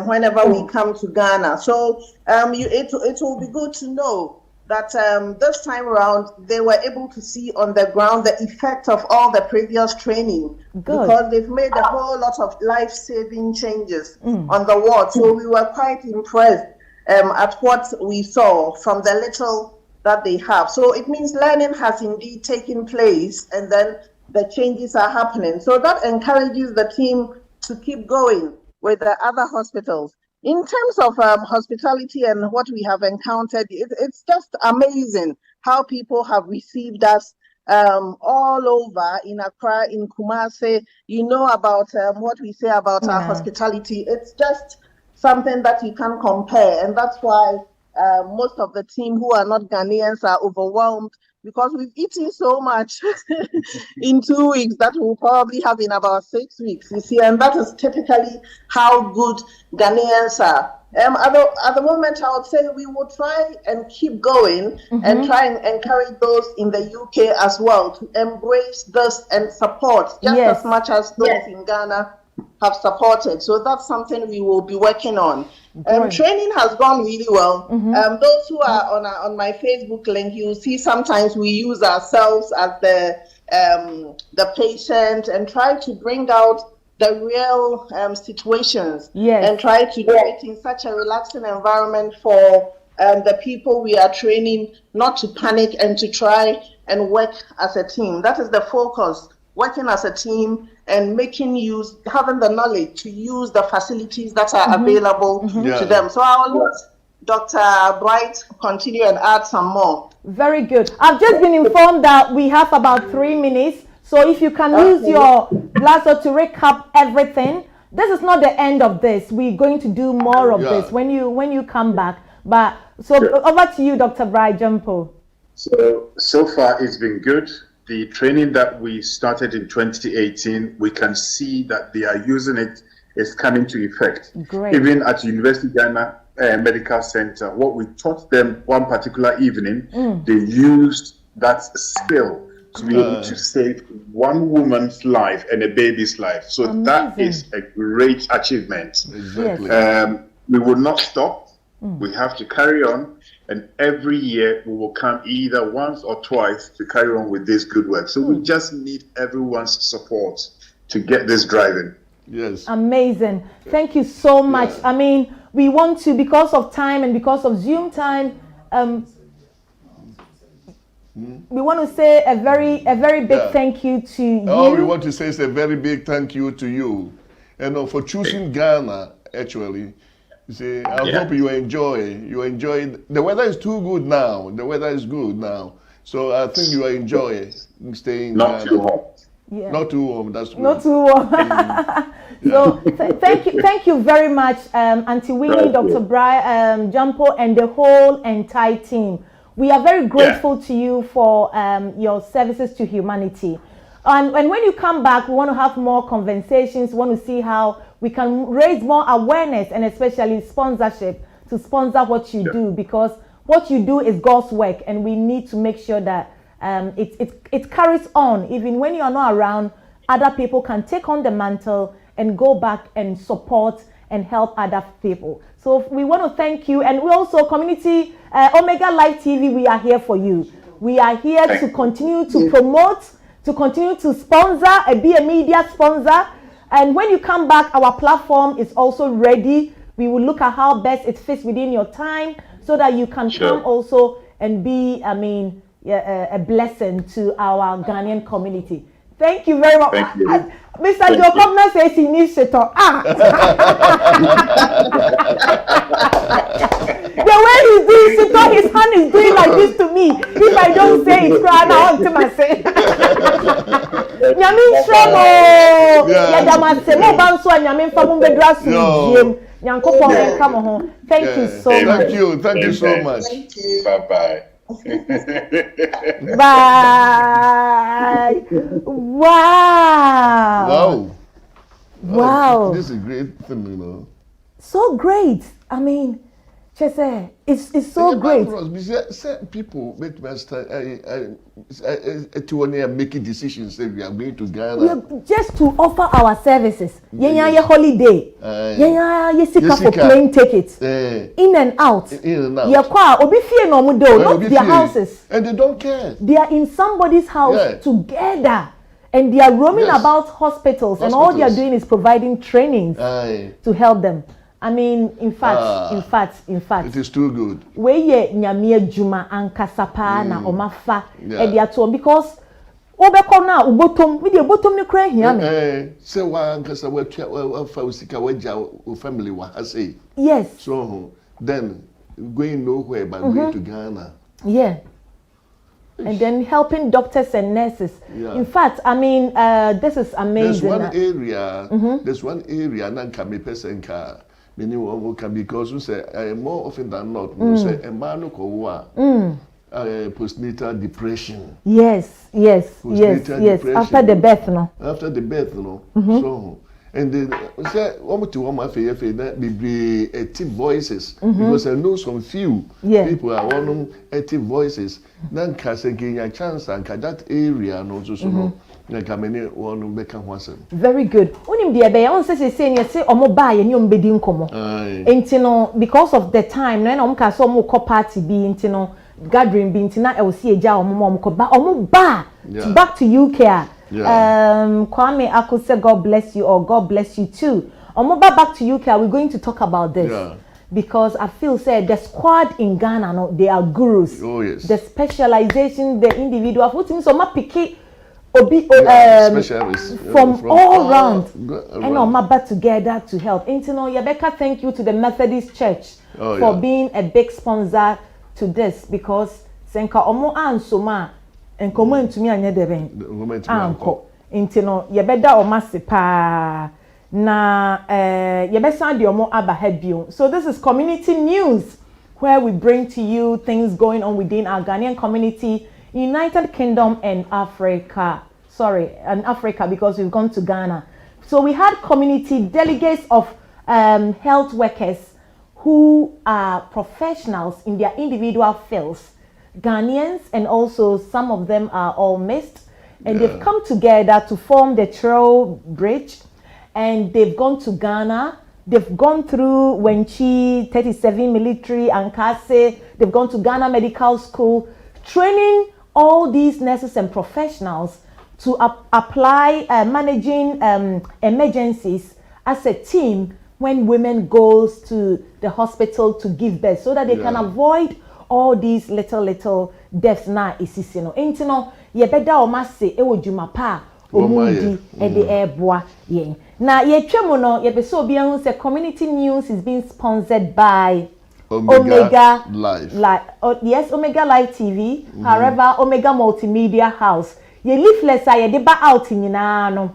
whenever we come to Ghana. So it will be good to know that this time around they were able to see on the ground the effect of all the previous training, because they've made a whole lot of life-saving changes on the ward. So we were quite impressed at what we saw from the little that they have. So it means learning has indeed taken place, and then the changes are happening. So that encourages the team to keep going with the other hospitals. in terms of hospitality and what we have encountered, it's just amazing how people have received us all over in Accra, in Kumasi. You know about what we say about our hospitality. It's just something that you can't compare. And that's why most of the team who are not Ghanaians are overwhelmed, because we've eaten so much in 2 weeks that we'll probably have in about 6 weeks, you see, and that is typically how good Ghanaians are. At the moment, I would say we will try and keep going and try and encourage those in the UK as well to embrace this and support just as much as those in Ghana have supported. So that's something we will be working on. Training has gone really well. Those who are on my Facebook link, you see sometimes we use ourselves as the patient and try to bring out the real situations and try to do it in such a relaxing environment for the people we are training not to panic and to try and work as a team. That is the focus, working as a team and having the knowledge to use the facilities that are available to them. So I will let Dr. Bright continue and add some more. Very good. I've just been informed that we have about 3 minutes. So if you can use your blaster to recap everything, this is not the end of this. We're going to do more of this when you come back. But so over to you, Dr. Bright Jumpo. So far it's been good. The training that we started in 2018, we can see that they are using it, is coming to effect. Great. Even at University of Ghana Medical Center, what we taught them one particular evening, they used that skill to be able to save one woman's life and a baby's life. So that is a great achievement. Exactly. We will not stop. We have to carry on. And every year we will come either once or twice to carry on with this good work. So we just need everyone's support to get this driving. Yes. Amazing. Thank you so much. I mean, we want to, because of time and because of Zoom time, we want to say a very big thank you to you. All we want to say is a very big thank you to you, and for choosing Ghana. Actually, you see, I hope you enjoy. The weather is too good now. The weather is good now, so I think you enjoy staying. Not too hot. Yeah. Not too warm. That's good. Not too warm. So thank you very much, Auntie Winnie, Dr. Brian, Jumpo, and the whole entire team. We are very grateful to you for your services to humanity. And when you come back, we want to have more conversations. We want to see how we can raise more awareness and especially sponsorship to sponsor what you do, because what you do is God's work, and we need to make sure that it carries on. Even when you are not around, other people can take on the mantle and go back and support and help other people. So we want to thank you, and we also community Omega Live TV. We are here for you. We are here to continue to promote, to continue to sponsor, be a media sponsor. And when you come back, our platform is also ready. We will look at how best it fits within your time, so that you can come also and be, a blessing to our Ghanaian community. Thank you very much. Thank you. Mr. Jokobna says he needs to talk. The way he's doing it, his hand is doing like this to me. If I don't say it, I want to myself. Yamin Shemo. Yadamase mo banso Yamin fa mo bedra su diem. Nyankopon come on. Thank you so much. Thank you so much. Thank you. Bye-bye. Bye. Wow. This is a great thing, you know. So great. I mean, Chese, it's so great. People make making decisions. Say we are going to Ghana just to offer our services. Yeah, holiday. Yeah, for plane tickets. In and out. Yeah, not their houses. And they don't care. They are in somebody's house together. And they are roaming about hospitals, and all they are doing is providing trainings to help them. I mean, in fact. It is too good. We ye nyamie juma ankasapa na omafa ediato, because Obeko na ubotom, we dey bottom ni kra hia me. Say one kasa we fa usika waja family wa say. Yes. So then going nowhere but going to Ghana. Yeah. And then helping doctors and nurses. Yeah. In fact, I mean, this is amazing. There's one area that can be person car. Meaning one can because we say more often than not, we say a man postnatal depression. Yes. After the birth, no. After the birth, no. So. And then say almost to one that be active voices because I know some few people are one active voices. Then can gain a chance and that area and also so no. Very good. Unim dia be on say you say omo buy and you mbedi nkomo. Intino because of the time no na omka so omo ko party bi intino gathering bi intina e wo see eja omo ko ba omo ba back to UK. Kwame Aku said God bless you or God bless you too. Omoba back to UK, we're going to talk about this because I feel said the squad in Ghana, no, they are gurus. Oh yes. The specialization, the individual, what means so ma picky obi from all around and Omaba together to help. Intino Yabeka, thank you to the Methodist Church for being a big sponsor to this because Senka Omo Ansoma. And come to me and yet uncle intino yebeda o masipa na yebesa de omo aba hebio. So this is community news where we bring to you things going on within our Ghanaian community, United Kingdom and Africa. And Africa because we've gone to Ghana. So we had community delegates of health workers who are professionals in their individual fields. Ghanaians and also some of them are all mixed and they've come together to form the Trail Bridge and they've gone to Ghana. They've gone through Wenchi 37 military and Kase. They've gone to Ghana Medical School, training all these nurses and professionals to apply managing emergencies as a team when women goes to the hospital to give birth so that they can avoid all these little deaths na isisi no intino ye beda o mase e wodwuma pa omudi e de eboa yen na ye twemu no ye be so obi ehun say community news is being sponsored by Omega Live. Yes, Omega Live TV. However, Omega Multimedia House. Ye leaflets are ye de ba out nyina no.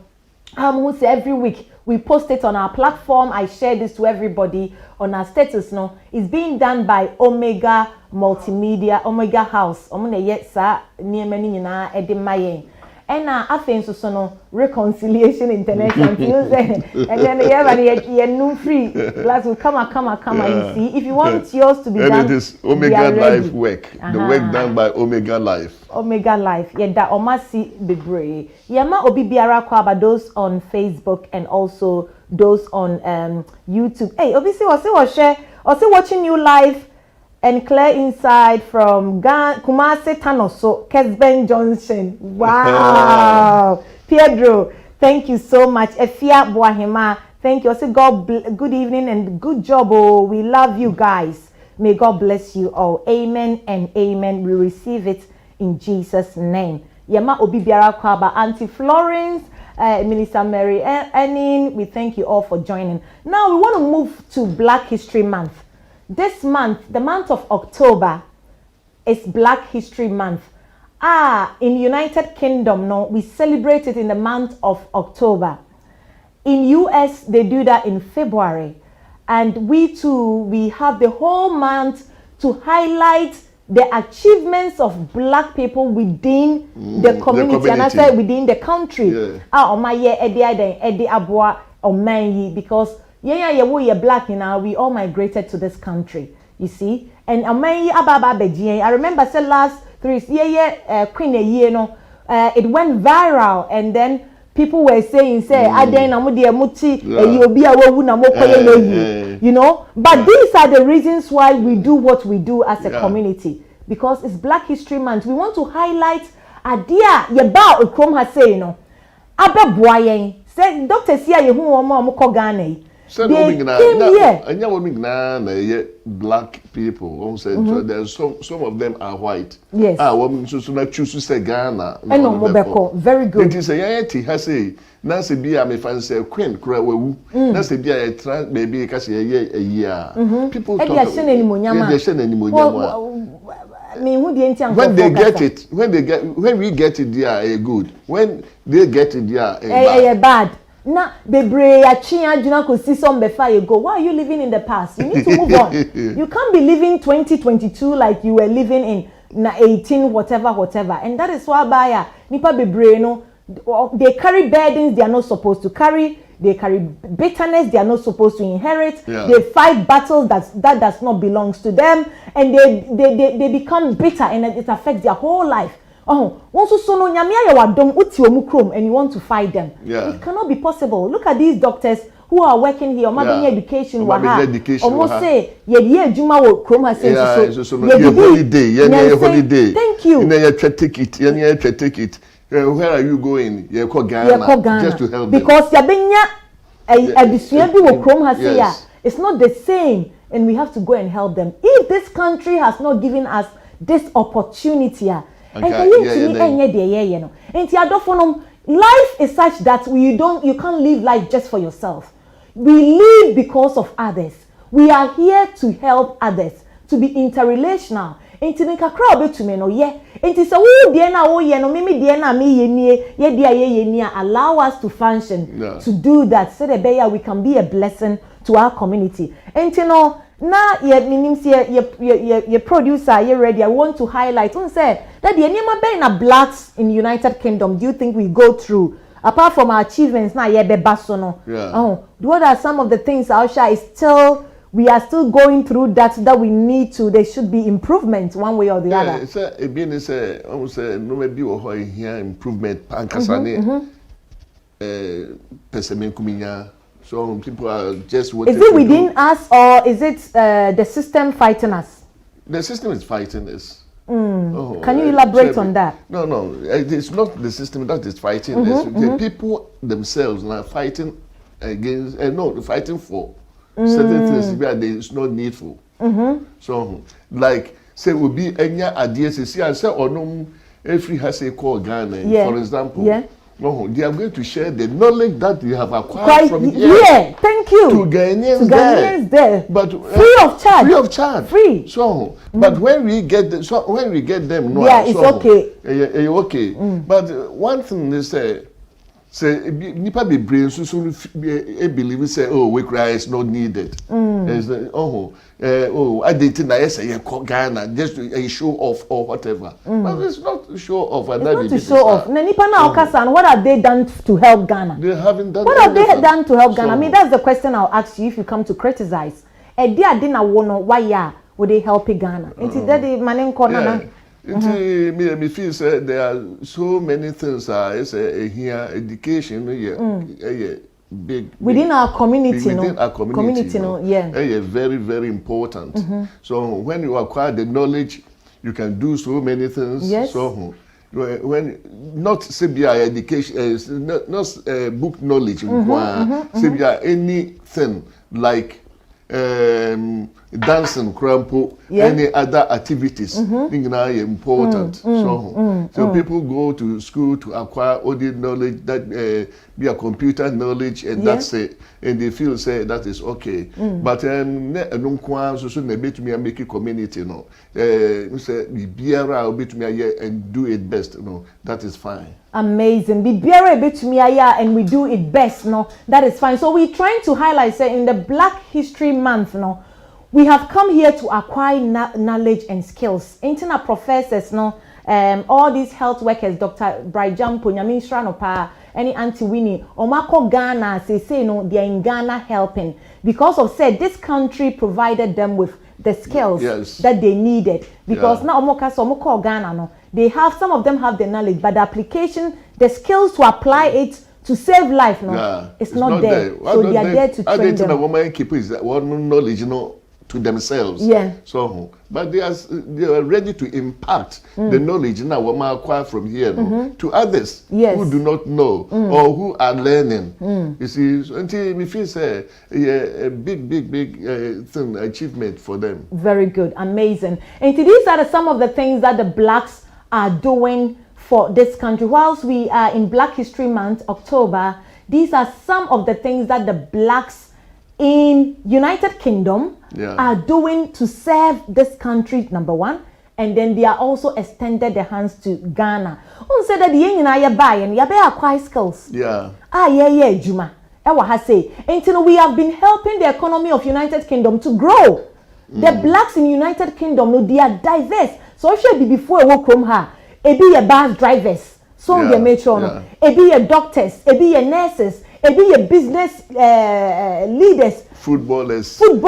Who say every week we post it on our platform. I share this to everybody on our status. No, it's being done by Omega Multimedia, Omega House. Omune yet sa near many na edimaye. And I think so no Reconciliation International. And then you no free. Plus will come. You see, if you want yours to be and done, it is Omega Live work. The work done by Omega Live. Omega Life. Yeah, that omasi bebre. Yama obi biara kwaba those on Facebook and also those on YouTube. Hey, obviously was share. Also watching you live and clear inside from Kumasi Tanoso, Kesben Johnson. Wow. Pedro, thank you so much. Efia Boahema, thank you. Also, good evening and good job. Oh, we love you guys. May God bless you all. Amen and amen. We receive it in Jesus' name. Yama Obi Biara Kwaba, Auntie Florence, Minister Mary Enin, we thank you all for joining. Now we want to move to Black History Month. This month, the month of October, is Black History Month. In United Kingdom, no, we celebrate it in the month of October. In US, they do that in February. And we too, we have the whole month to highlight the achievements of Black people within the community and I say within the country. Because we're Black now, we all migrated to this country, you see. And I remember say last 3 years, Queen a year, no, it went viral, and then people were saying, you know. But these are the reasons why we do what we do as a community, because it's Black History Month. We want to highlight idea yeba okrom ha say no. Abe boyen say Dr. Sia ye hu omo ko Ghana. They came here. And you women black people. So there's some of them are white. Yes. Women so not choose to say Ghana. Very good. It is a yeti has a Nancy be a fancy queen crow. Nancy be a trans baby because a year. People talk. When they get it, when we get it, they are good. When they get it, they are bad. Now, bebre achia juna ko see some before you go. Why are you living in the past? You need to move on. You can't be living 2022 like you were living in 18 whatever. And that is why buyer nipa bebre no they carry burdens they are not supposed to carry. They carry bitterness they are not supposed to inherit. They fight battles that does not belongs to them, and they become bitter, and it affects their whole life. Once you so and you want to fight them, it cannot be possible. Look at these doctors who are working here. Education. Almost say holiday. Thank you. Ticket. Where are you going? Ghana. Just to help because it's not the same, and we have to go and help them. If this country has not given us this opportunity, life is such that you can't live life just for yourself. We live because of others. We are here to help others, to be interrelational. Enti nika crowd to me no enti say wo die na wo ye no me die na me ye nie allow us to function to do that so that we can be a blessing to our community. Enti no na ye minim say ye producer ye ready. I want to highlight on say that the enema be na blacks in United Kingdom. Do you think we go through apart from our achievements na ye be baso no? What are some of the things Aisha is still we are still going through that we need to. There should be improvements one way or the other. No maybe here improvement. So people are just. Is it within us or is it the system fighting us? The system is fighting us. Can you elaborate on that? No, it's not the system that is fighting us. The people themselves are fighting against. Fighting for. Certain things where it's not needful. So, like, say, will be any ideas, see, and say, or no, every has a call Ghana, for example. They are going to share the knowledge that you have acquired from here. Thank you. To Ghanaians there. But free of charge. Free of charge. Free. So, but when we get them, it's okay. Okay. But one thing they say nipa be brain so believe say we cry is not needed. I didn't na yes say Ghana just a show off or whatever. But it's not to show off. It's not to show off. Na nipa na okasa, what have they done to help Ghana? They haven't done. What have they done to help Ghana? I mean, that's the question I'll ask you if you come to criticize. Why would they help Ghana? Me feel say there are so many things here education big within our community very, very important. So when you acquire the knowledge you can do so many things. So when not CBI education not book knowledge CBI anything like dancing, crampo, any other activities, are important. So people go to school to acquire all the knowledge that be a computer knowledge, and that's it. And they feel say that is okay. But so bit me make a community say bit me and do it best. That is fine. Amazing. Be better bit me and we do it best. That is fine. So we're trying to highlight say in the Black History Month we have come here to acquire knowledge and skills. Internet professors, all these health workers, Dr. Brajam Punyamin Shranopa, any Auntie Winnie, Omako Ghana, they are in Ghana helping. Because of said, this country provided them with the skills that they needed. Because now Omoko Ghana, they have, some of them have the knowledge, but the application, the skills to apply it to save life, it's not there. So they are there to train them. Woman keep is one knowledge, to themselves. Yeah. So, but they are ready to impact the knowledge now we acquire from here to others who do not know or who are learning. You see, until we feel a big thing, achievement for them. Very good, amazing. And these are some of the things that the blacks are doing for this country. Whilst we are in Black History Month, October, these are some of the things that the blacks in United Kingdom are doing to serve this country, number one, and then they are also extended their hands to Ghana. On said that the young buy and you acquire skills. Juma. Until we have been helping the economy of United Kingdom to grow. The blacks in United Kingdom, they are diverse. So if you be before you walk from her, it be your bus drivers, so they make sure it be your doctors, it be your nurses, it be your business leaders, footballers. You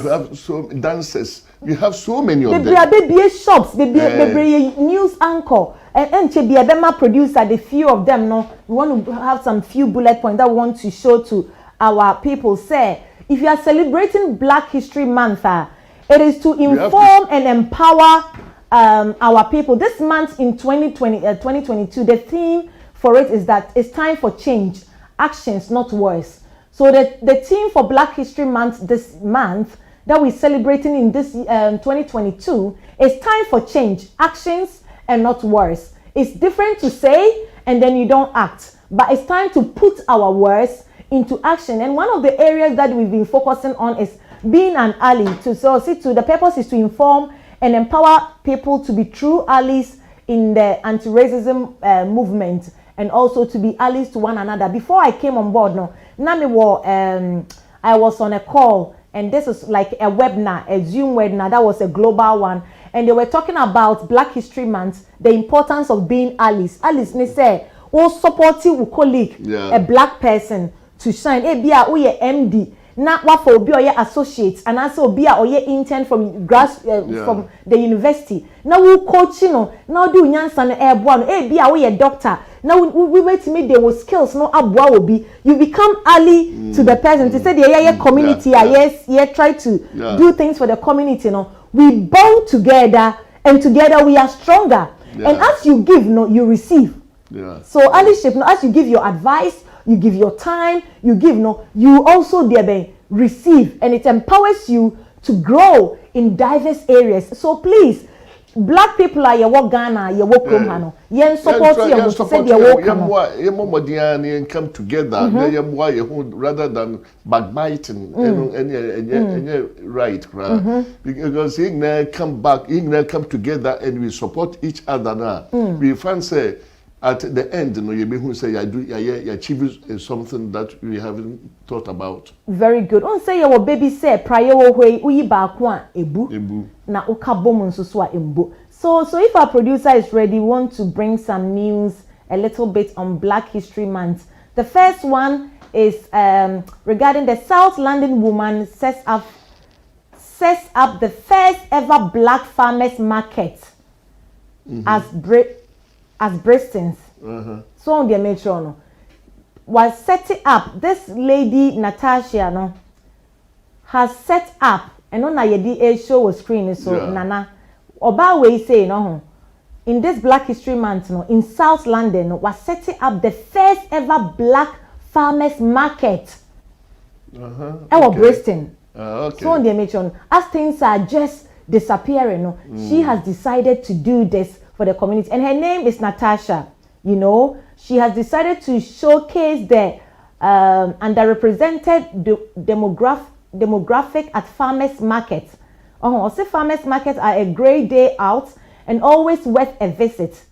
have so dancers. We have so many of them. They be shops, they be news anchor, and be a demo producer. The few of them, we want to have some few bullet points that we want to show to our people. Say, if you are celebrating Black History Month, it is to inform and empower our people. This month in 2022, the theme for it is that it's time for change, actions, not words. So the theme for Black History Month this month that we're celebrating in this 2022 is time for change, actions, and not words. It's different to say and then you don't act, but it's time to put our words into action. And one of the areas that we've been focusing on is being an ally. The purpose is to inform and empower people to be true allies in the anti-racism movement, and also to be allies to one another. Before I came on board, I was on a call, and this is like a webinar, a Zoom webinar. That was a global one, and they were talking about Black History Month, the importance of being allies. Allies, they say, supporting a colleague, a black person to shine. MD. Not what for be or associates, and also be or intern from from the university. Now we coaching, now do nyansan airborne, be a doctor. Now we wait to meet there skills, no abwa will be. You become ally to the person. To say the community, yes, try to do things for the community. We bond together, and together we are stronger. And as you give, you receive. So allyship, as you give your advice, you give your time, you give, you also receive, and it empowers you to grow in diverse areas. So please, black people are your work Ghana, your work Romano. You support and come together rather than backbiting and right. Because come together and we support each other now. We fancy at the end, you say you achieve something that we haven't thought about. Very good. On say your baby say prior way uyi ba kwa ebu na ukabom nso embu. So if our producer is ready, we want to bring some news a little bit on Black History Month. The first one is regarding the South London woman sets up the first ever black farmers market as Bristons. So on the metro was setting up. This lady Natasha has set up, and on a show was screen so Nana Oba way say in this Black History Month in South London was setting up the first ever black farmers market. Bristol. So on the metro, as things are just disappearing, she has decided to do this for the community, and her name is Natasha. She has decided to showcase the underrepresented demographic at farmers markets. Farmers markets are a great day out and always worth a visit.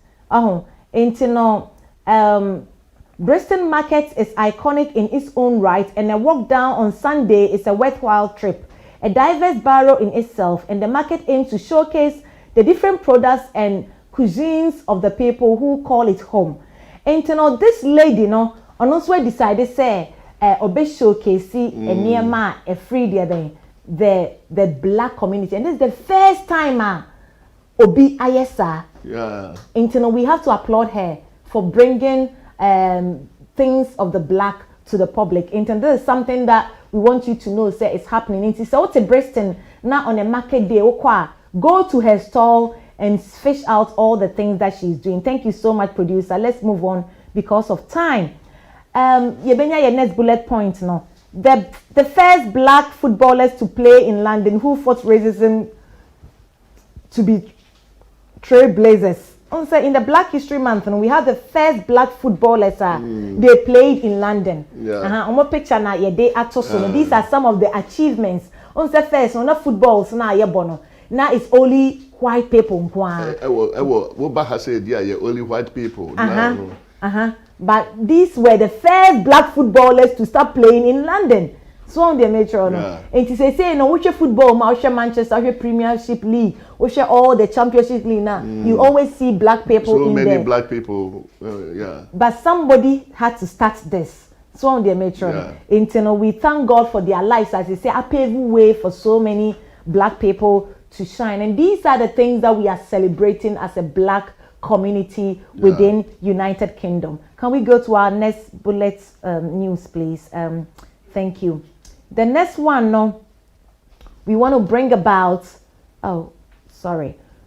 Bristol Market is iconic in its own right, and a walk down on Sunday is a worthwhile trip. A diverse borough in itself, and the market aims to showcase the different products and cuisines of the people who call it home. And this lady also decided say obe showcase near a free the black community, and this is the first time obi ayesa. And we have to applaud her for bringing things of the black to the public. And this is something that we want you to know, say, it's happening. It's so to Bristol now on a market day. Go to her stall and fish out all the things that she's doing. Thank you so much, producer. Let's move on because of time. Yebenya, your next bullet point now. The first black footballers to play in London who fought racism to be trailblazers. Also, in the Black History Month, we have the first black footballers. They played in London. Yeah. Picture now, these are some of the achievements. Also, first, on the football, now it's only white people. What has said, yeah, only white people. But these were the first black footballers to start playing in London. So on the metro, and to say, no, which football, Manchester, Premiership League, which all the Championship League now, you always see black people so in there. So many black people, yeah. But somebody had to start this. So on the metro, and we thank God for their lives, as they say, I pave way for so many black people to shine. And these are the things that we are celebrating as a black community within United Kingdom. Can we go to our next bullet news, please? Thank you. The next one, we want to bring about, want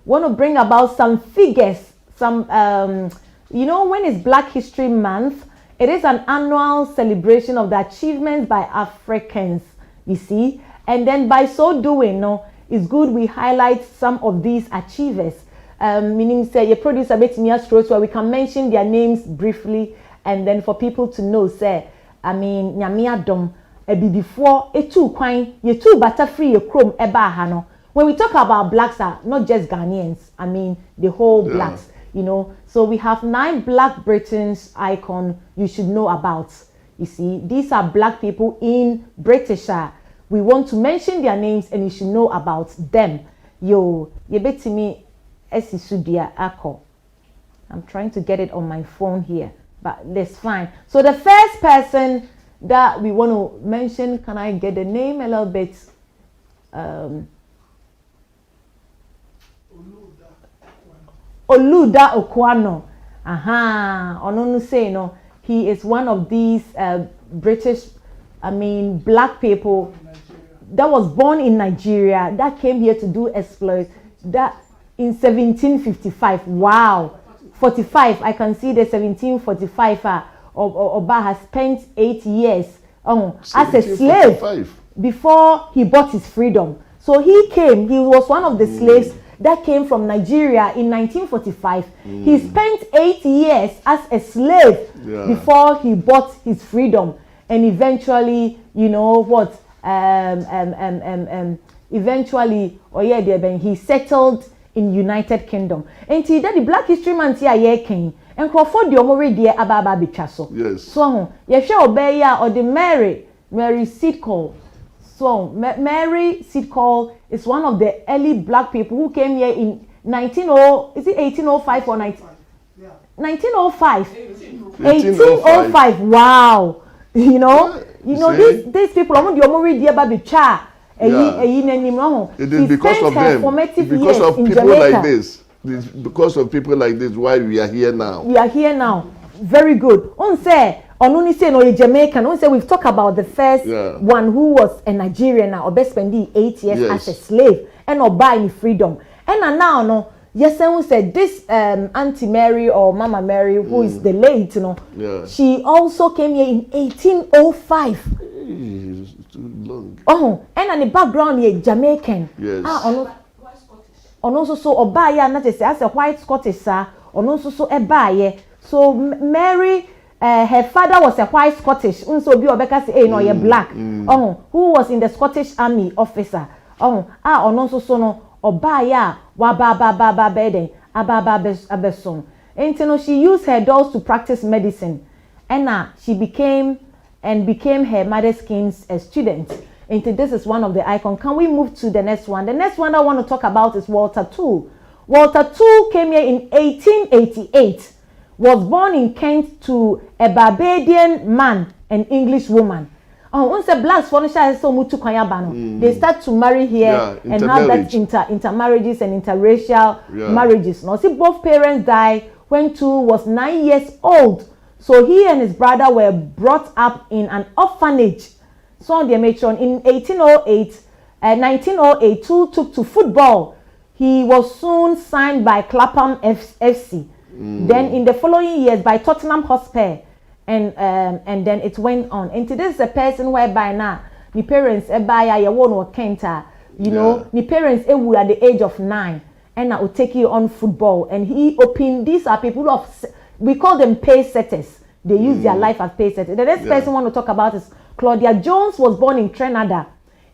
to bring about some figures, some, when it's Black History Month, it is an annual celebration of the achievements by Africans, you see, and then by so doing, it's good we highlight some of these achievers, meaning say your producer where we can mention their names briefly, and then for people to know, say, Nyamiadom, before you too better free your chrome eba. When we talk about blacks, are not just Ghanaians, the whole blacks, So we have 9 black Britain's icon you should know about. You see, these are black people in Britisher. We want to mention their names and you should know about them. Yebetimi Esisudia Ako. I'm trying to get it on my phone here, but that's fine. So the first person that we want to mention, can I get the name a little bit? Oluda Okwano. Ononu say he is one of these British, black people that was born in Nigeria that came here to do exploits that in 1755. Wow, 45. I can see the 1745. Oba has spent 8 years as a slave before he bought his freedom. So he was one of the slaves that came from Nigeria in 1945. He spent 8 years as a slave before he bought his freedom. And eventually, he settled in United Kingdom. And see that the Black History Month here came. And Crawford the omori dear ababa bichaso. Yes. So shall obey or the Mary Sidcall. So Mary Sidcall is one of the early black people who came here in 1805 or 1905? 1805. Wow. These people the omori dear babicha. It is because of them. Because of people like this. Because of people like this, why we are here now. We are here now. Very good. We've talked about the first one who was a Nigerian now, or spending 8 years as a slave and or buying freedom. And now, who said this Auntie Mary or Mama Mary, who is the late, she also came here in 1805. It's too long. And on the background here, Jamaican. Yes. Also so obaya not just as a white Scottish sir, also so ebaye. So Mary, her father was a white Scottish, so be obeka say no you're black. Who was in the Scottish Army officer. Also so no obaya wa ba beden ababa abeson. And she used her dolls to practice medicine. And she became her mother's king's student. And this is one of the icons. Can we move to the next one? The next one I want to talk about is Walter Toole. Walter Toole came here in 1888. Was born in Kent to a Barbadian man and English woman. Once the blacks furniture so much they start to marry here and have that intermarriages and interracial marriages. Now see both parents died when Toole was 9 years old. So he and his brother were brought up in an orphanage. So on the matron in 1908, took to football. He was soon signed by Clapham FC. Then in the following years by Tottenham Hotspur, and then it went on. And this is a person whereby now the parents the parents were at the age of 9 and now will take you on football. And he opened, these are people of, we call them pace setters. They use their life as pace setters. The next person I want to talk about is Claudia Jones. Was born in Trinidad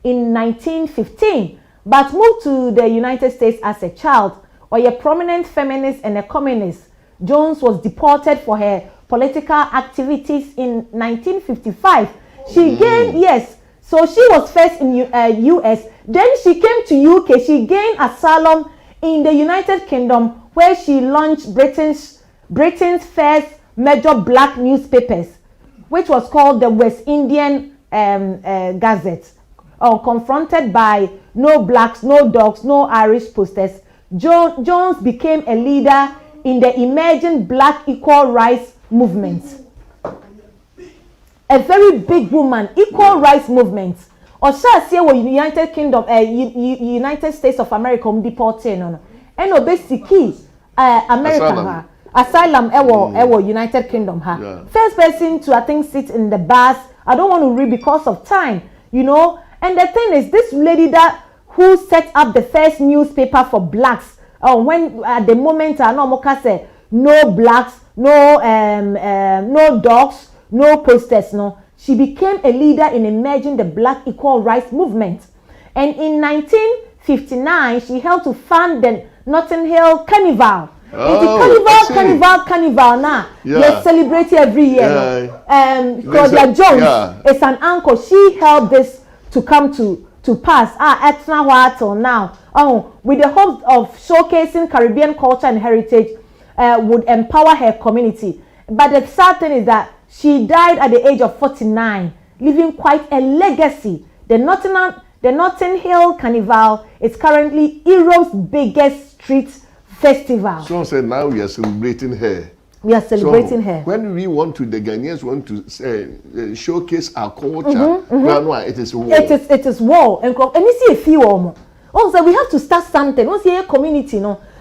in 1915, but moved to the United States as a child. Or a prominent feminist and a communist. Jones was deported for her political activities in 1955. She gained, so she was first in US, then she came to UK. She gained asylum in the United Kingdom, where she launched Britain's first major black newspapers, which was called the West Indian Gazette. Confronted by no blacks, no dogs, no Irish posters, Jones became a leader in the emerging black equal rights movement. A very big woman, equal rights movement. Or shall say United Kingdom, United States of America, deported no. And obesity, America, asylum, United Kingdom, First person to, I think, sit in the bus. I don't want to read because of time, And the thing is, this lady that who set up the first newspaper for blacks, when at the moment no blacks, no dogs, no posters, no. She became a leader in emerging the black equal rights movement. And in 1959, she helped to fund the Notting Hill Carnival. Carnival now. They celebrate every year. Claudia Jones is an uncle. She helped this to come to pass. Till now. With the hope of showcasing Caribbean culture and heritage, would empower her community. But the sad thing is that she died at the age of 49, leaving quite a legacy. The Notting Hill Carnival is currently Europe's biggest street festival. So now we are celebrating her. We are celebrating her. When we want to, the Ghanaians want to showcase our culture, it is war. It is war. And you see a few more. Also, we have to start something. Once a community,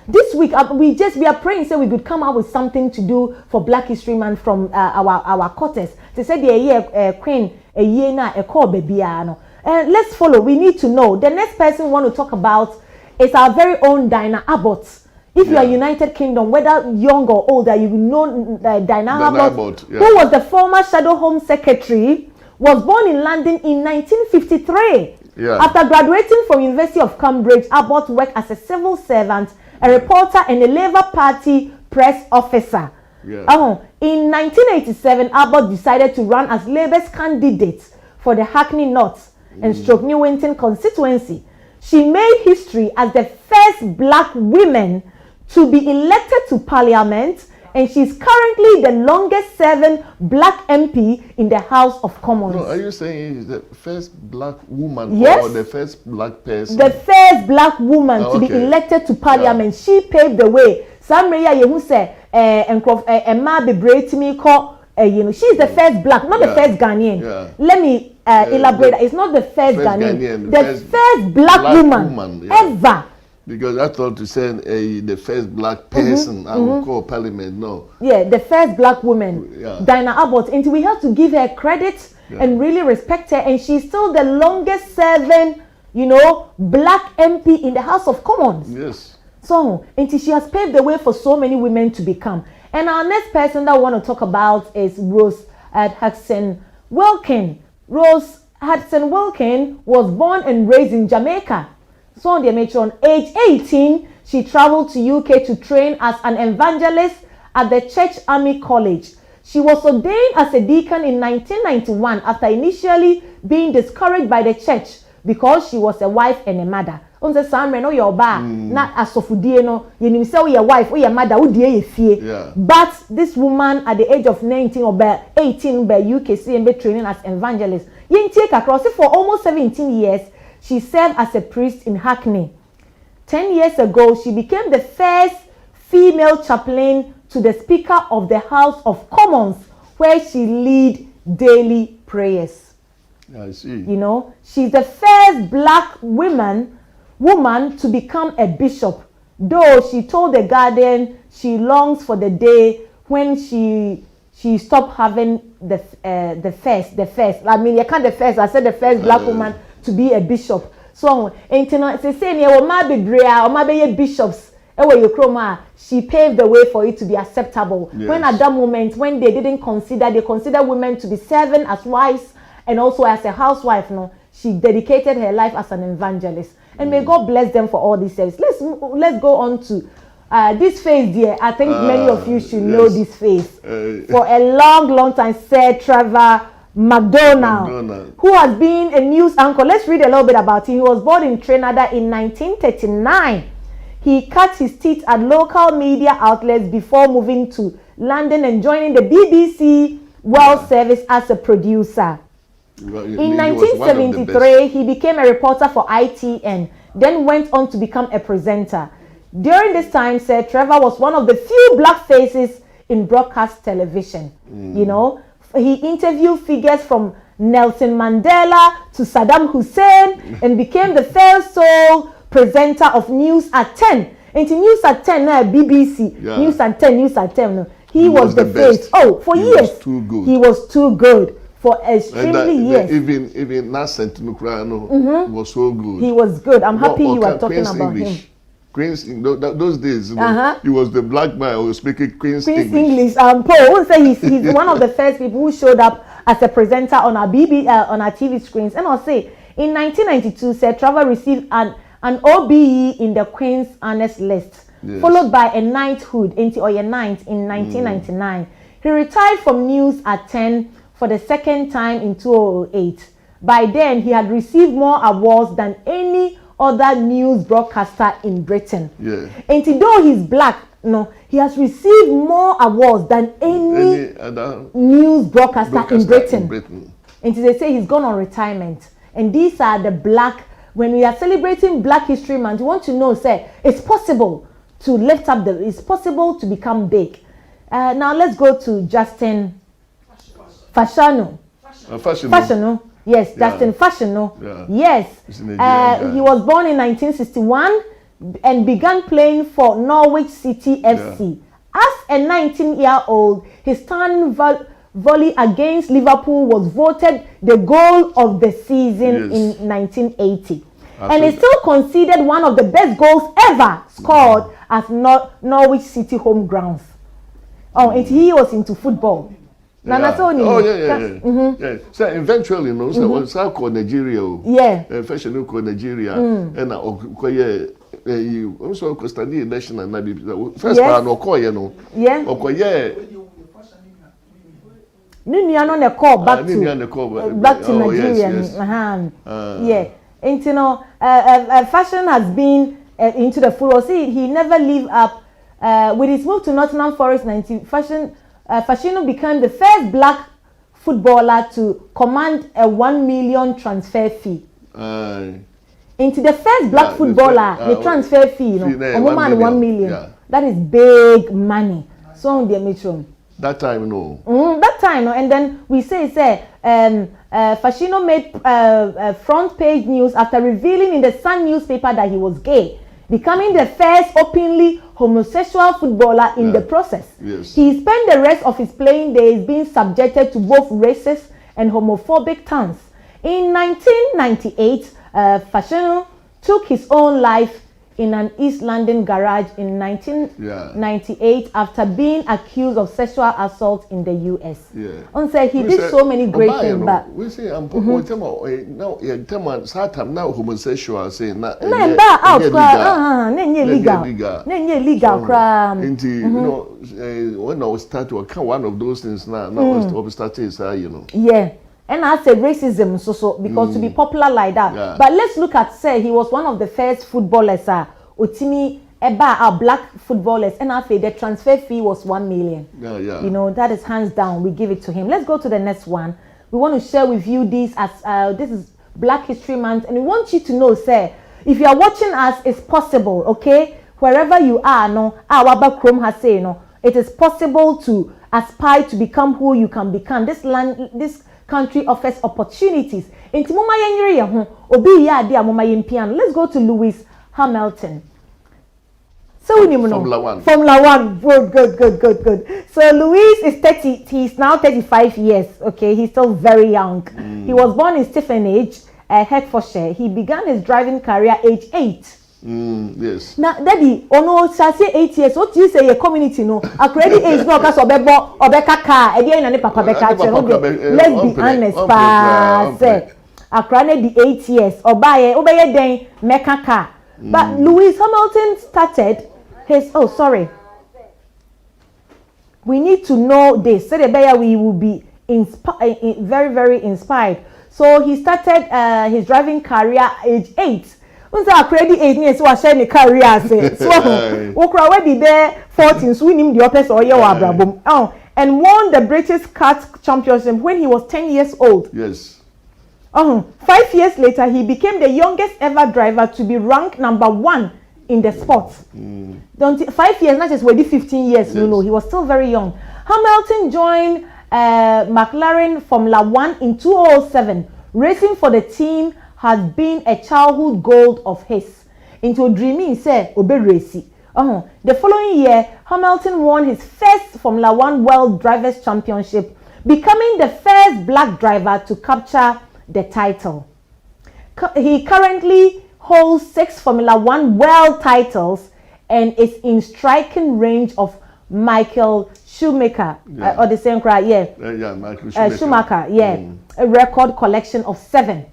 this week we are praying so we could come out with something to do for Black History Month from our quarters. They said the year Queen a year now a call baby. And let's follow. We need to know. The next person we want to talk about is our very own Dinah Abbott. If you are United Kingdom, whether young or older, you know Dinah Abbott, who was the former Shadow Home Secretary, was born in London in 1953. After graduating from University of Cambridge, Abbott worked as a civil servant, a reporter, and a Labour Party press officer. In 1987, Abbott decided to run as Labour's candidate for the Hackney North and Newington constituency. She made history as the first black woman to be elected to Parliament, and she's currently the longest serving black MP in the House of Commons. No, are you saying he's the first black woman or the first black person? The first black woman to be elected to Parliament. She paved the way. Some you say she's the first black, not the first Ghanaian. Let me elaborate. It's not the first Ghanaian. The first black woman ever. Because I thought to say the first black person I would call Parliament. No. Yeah, the first black woman, Dinah Abbott. And we have to give her credit and really respect her. And she's still the longest serving, black MP in the House of Commons. Yes. So, and she has paved the way for so many women to become. And our next person that I want to talk about is Rose Hudson Wilkin. Rose Hudson Wilkin was born and raised in Jamaica. So on the matron, age 18, she traveled to UK to train as an evangelist at the Church Army College. She was ordained as a deacon in 1991 after initially being discouraged by the church because she was a wife and a mother. But this woman at the age of 19 or 18 by UKC and be training as evangelist. For almost 17 years, she served as a priest in Hackney. 10 years ago, she became the first female chaplain to the Speaker of the House of Commons, where she lead daily prayers. I see. You know, she's the first black woman to become a bishop. Though she told the Guardian she longs for the day when she stopped having the first. I mean, you can't the first. I said the first black woman to be a bishop. So, bishops. She paved the way for it to be acceptable. Yes. When at that moment, when they consider women to be serving as wives and also as a housewife. No, she dedicated her life as an evangelist. And may God bless them for all these years. Let's go on to this face, dear. I think many of you should know this face. For a long time, Sir Trevor McDonald, who has been a news anchor. Let's read a little bit about him. He was born in Trinidad in 1939. He cut his teeth at local media outlets before moving to London and joining the BBC World Service as a producer. In 1973, he became a reporter for ITN, then went on to become a presenter. During this time, Sir Trevor was one of the few black faces in broadcast television. You know, he interviewed figures from Nelson Mandela to Saddam Hussein and became the first sole presenter of News at 10. And to News at 10, BBC, News at 10. No. He was the face. Oh, for years. He was too good. For extremely years. Even Nascent Nukrano was so good. He was good. I'm happy you are talking about him. Queen's those days, he was the black man who was speaking Queen's English. Paul would say he's one of the first people who showed up as a presenter on our on our TV screens. And I'll say in 1992, Sir Trevor received an OBE in the Queen's Honors List, followed by a knighthood in 1999. He retired from News at 10 for the second time in 2008. By then, he had received more awards than any other news broadcaster in Britain. And though he's black, he has received more awards than any other news broadcaster in Britain. And they say he's gone on retirement. And these are the black. When we are celebrating Black History Month, you want to know, say, it's possible to lift up it's possible to become big. Now let's go to Justin Fashanu. Fashanu. Yes, Justin Fashanu. Yes. He was born in 1961 and began playing for Norwich City FC. As a 19-year-old, his stunning volley against Liverpool was voted the goal of the season in 1980. And it's still considered one of the best goals ever scored at Norwich City home grounds. Oh, and he was into football. So eventually, so called Nigeria. Fashion called Nigeria. And also Costa Rica national first part no call, back to Nigeria. And Fashion has been into the football. See, he never lived up with his move to Nottingham Forest. Fashinu became the first black footballer to command a 1 million transfer fee. Into the first black footballer, the transfer fee, 1 million. That is big money. So on the metro. That time, no. That time, no. And then we say, Fashinu made front page news after revealing in the Sun newspaper that he was gay, becoming the first openly homosexual footballer in the process. He spent the rest of his playing days being subjected to both racist and homophobic taunts. In 1998, Fashinu took his own life in an East London garage in 1998 after being accused of sexual assault in the US. He did so many great things, but we say now homosexual say legal. When I was start to account one of those things now And I said racism, because to be popular like that. But let's look at, he was one of the first footballers, black footballers, and I say the transfer fee was 1 million. That is hands down. We give it to him. Let's go to the next one. We want to share with you this as this is Black History Month, and we want you to know, if you are watching us, it's possible, okay? Wherever you are, it is possible to aspire to become who you can become. This country offers opportunities. Inti mama yenyere ye ho obi ya ade amoma yempian. Let's go to Lewis Hamilton. So we Formula 1. Formula 1. Good. So Louis is 30. He's now 35 years. Okay, he's still very young. He was born in Stevenage, Hertfordshire. He began his driving career age 8. Yes. Now, Daddy, ono say 8 years. What you say? Your community no. Accredited age no cause obebo obeka car. Edi na ne papa beka. Let's be honest, pa. Say, accredited the 8 years. Obeye den meka car. But Lewis Hamilton started his. Oh, sorry. We need to know this. So we will be very, very inspired. So he started his driving career age 8. Unsa accredited age near so share the career say. So okra we be there 14 so we him the opes or year abrabom. Oh, and won the British Kart Championship when he was 10 years old. Yes. 5 years later, he became the youngest ever driver to be ranked number 1 in the sport. 5 years, not just 15 years. Yes. No, he was still very young. Hamilton joined McLaren Formula 1 in 2007. Racing for the team has been a childhood goal of his. Into dreaming, say, obe racy. The following year, Hamilton won his first Formula 1 World Drivers' Championship, becoming the first black driver to capture the title. He currently holds 6 Formula 1 world titles and is in striking range of Michael Schumacher, or the same cry, Michael Schumacher, a record collection of 7.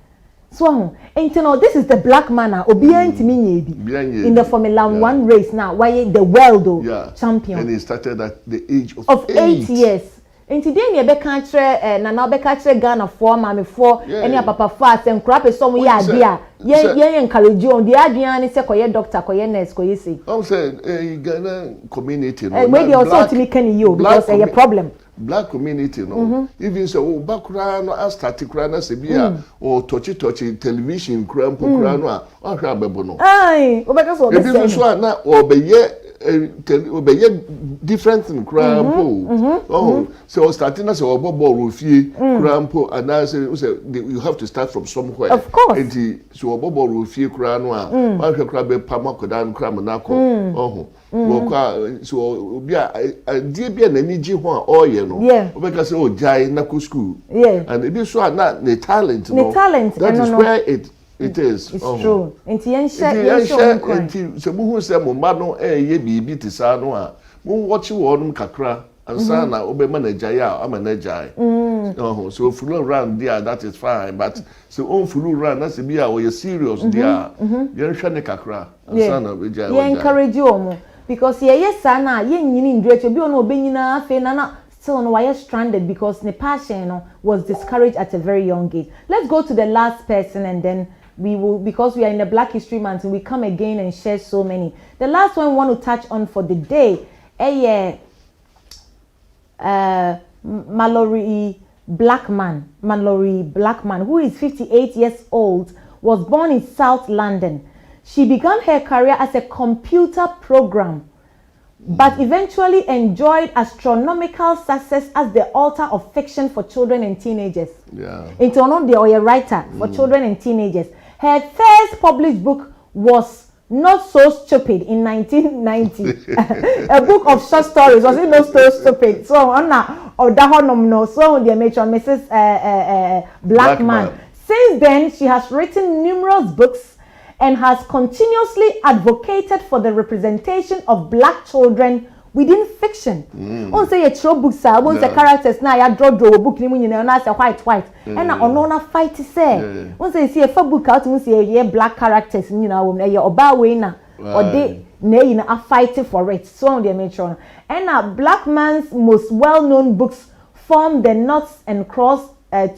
So, and you know, this is the black man in the Formula 1 race now. Why the world champion? And he started at the age of 8 years. And today, you be country, na be country Ghana for mama for any papa fast and crap is some idea. Yeah, encourage you on the idea. Ni say koye doctor, koye nurse, koye say. I'm saying Ghana community. Maybe also to me can you because a problem. Black community, no. Even so, background no static crana sebia or touchy television cramp crano. Oh, no. Aye, obeka so. Even so na obeye different in crampo. So starting as a bobo rufie crampo and now say you have to start from somewhere. Of course. And so bobo rufie crano. One crabe pamakodan cramanako. So be a dear be an energy one or because jai naku school. And it is so not the talent. The talent. That is where it is. It's true. And so who say Mumano ye be tisano. Moon watch you on kakra and sana obe manajaya I'm an jai. So full around there that is fine. But so on full around that's be or you're serious there. You're shane kakra and sana we encourage you. Because yes sana yen great be on obenyina fe na still no why stranded because the passion was discouraged at a very young age. Let's go to the last person and then we will, because we are in the Black History Month and we come again and share so many. The last one we want to touch on for the day, Mallory Blackman, who is 58 years old, was born in South London. She began her career as a computer program, but eventually enjoyed astronomical success as the author of fiction for children and teenagers. Into a writer for children and teenagers. Her first published book was Not So Stupid in 1990. A book of short stories. Was it Not So Stupid? So on so the matron Mrs. Blackman. Since then, she has written numerous books and has continuously advocated for the representation of black children within fiction. On say a true book, sir, once the characters now ya draw book ni munyi na say white. And na ono fight say. On say see a book out mun say black characters ni na wo na oba we na or they na are fighting for it. So on the matron. And Blackman's most well-known books form the Noughts and Cross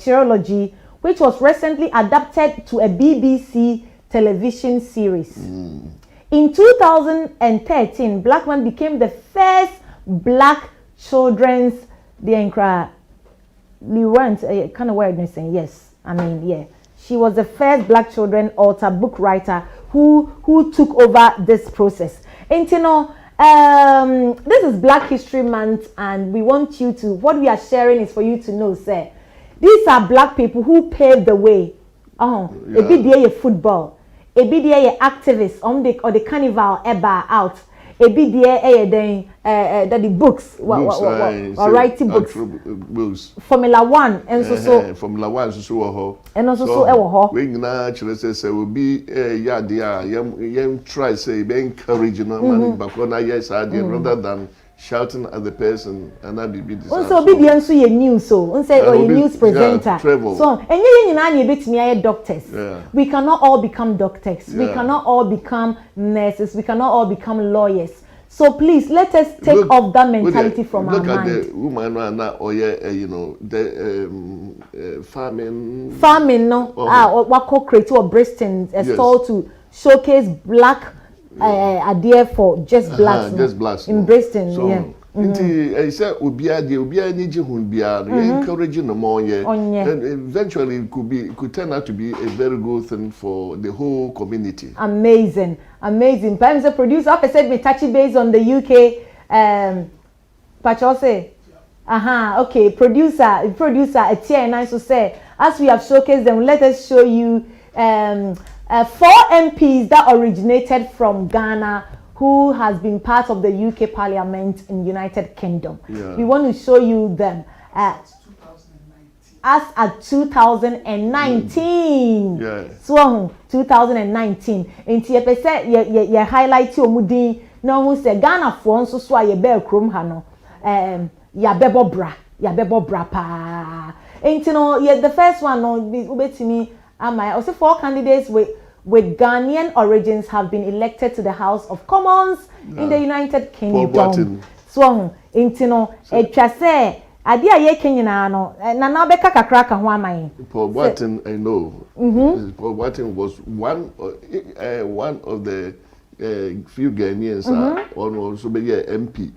trilogy, which was recently adapted to a BBC television series. In 2013, Blackman became the first black children's kind of weirdness saying yes. I mean, yeah. She was the first black children author, book writer who took over this process. And you know, This is Black History Month, and we want you to, what we are sharing is for you to know, say, these are black people who paved the way. A bit there football, a bit there activists on the carnival ever out. A bit there that the books or writing books. Formula 1 and so Formula 1 so and also we na chile say will be yeah they try say be encouraging man but na yes rather than shouting at the person and that be this. Also obedience to news so say or news presenter. So and you na betimi doctors. We cannot all become doctors. We cannot all become nurses. We cannot all become lawyers. So please let us take off that mentality from our mind. Look at the woman now, you know, the farming no. What co-create or Bristol a store to showcase black idea for just blacks in Bristol. So, I said, Ubia Niji Hunbia, encouraging them more, and eventually it could turn out to be a very good thing for the whole community. Amazing. Perhaps the producer I said me touchy base on the UK. Pachose. Okay. Producer, a tier nice to say. As we have showcased them, let us show you 4 MPs that originated from Ghana, who has been part of the UK Parliament in United Kingdom. We want to show you them as at 2019. So 2019. And you highlight your moody. No who say Ghana for so ye bear chrome hano. Ya bebo bra pa. And you know, the first one no be to me. Also 4 candidates with Ghanaian origins have been elected to the House of Commons in the United Kingdom. So, intino, say, idea ye Kenya no, na beka kakra ka ho amai. Paul Watson, I know. Paul Watson was one of the few Ghanaians also be MP.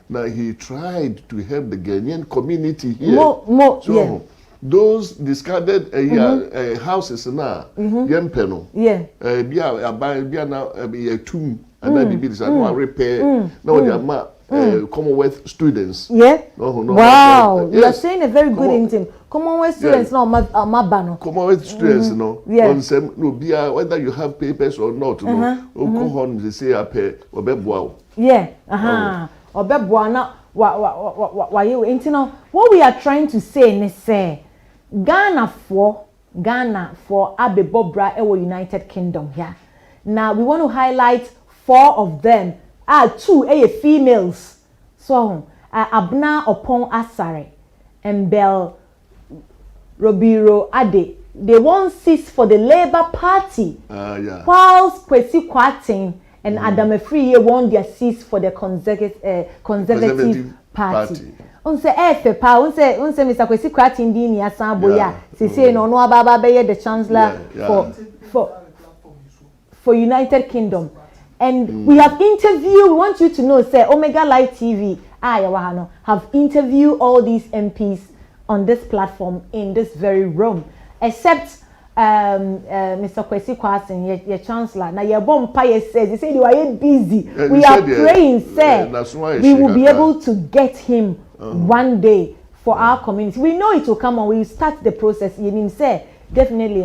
Now he tried to help the Ghanaian community here. Those discarded houses now, Yempeno. Bia now a tomb and then be no repair. No, they are Commonwealth students. Wow, you are saying a very good thing. Commonwealth students now, Mabano. Commonwealth students, no. No, Bia, whether you have papers or not, no. Go on, they say up here, Obebwa. Obebwa what we are trying to say is say Ghana for Abebobra Ewo United Kingdom here. Now we want to highlight 4 of them. 2 females. So Abna Opon Asare and Bell Robiro Ade. They won seats for the Labour Party. Whilst Kwesi Kwatin and Adam Afriye won their seats for the Conservative Party. Unse pa unse Mr. Kwesi Kwatin di ni asan boya say no ababa be the chancellor for United Kingdom. And we have interviewed, we want you to know, say Omega Live TV have interviewed all these MPs on this platform in this very room, except Mr. Kwesi Kwatin, your chancellor. Now your bomb says, he said you are busy. We are praying, sir. We will be able to get him one day for our community. We know it will come on. We will start the process. You mean say definitely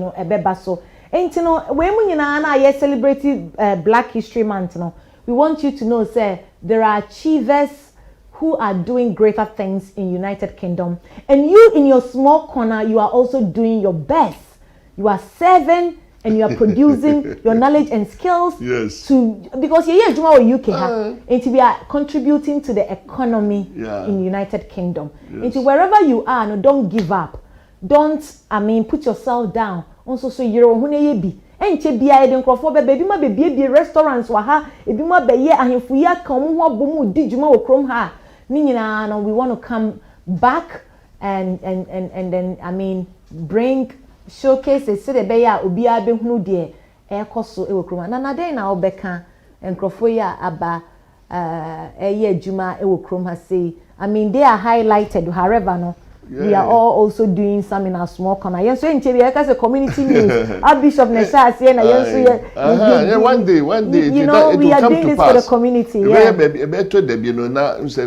so. And you know when we celebrating Black History Month, we want you to know, sir, there are achievers who are doing greater things in United Kingdom, and you in your small corner, you are also doing your best. You are serving and you are producing your knowledge and skills to, because you're here UK and to be contributing to the economy in United Kingdom. And wherever you are, no, don't give up. Don't put yourself down. Also, so you're be. And bia eden krofo baby ma be restaurants wa ha ebi ma be ye ahemfu ya kan ho bomu di djuma wo krom ha ni nyina no, we want to come back and then bring showcases so the be ya obi a be hunu de ekoso e wo krom na den na obeka enkrofo ya aba ye djuma e wo krom ha say they are highlighted. However no we are all also doing some in a small corner. Yes, so in as a community news, Archbishop Nesha say na yes, one day, you know, we are doing this for the community. Yeah.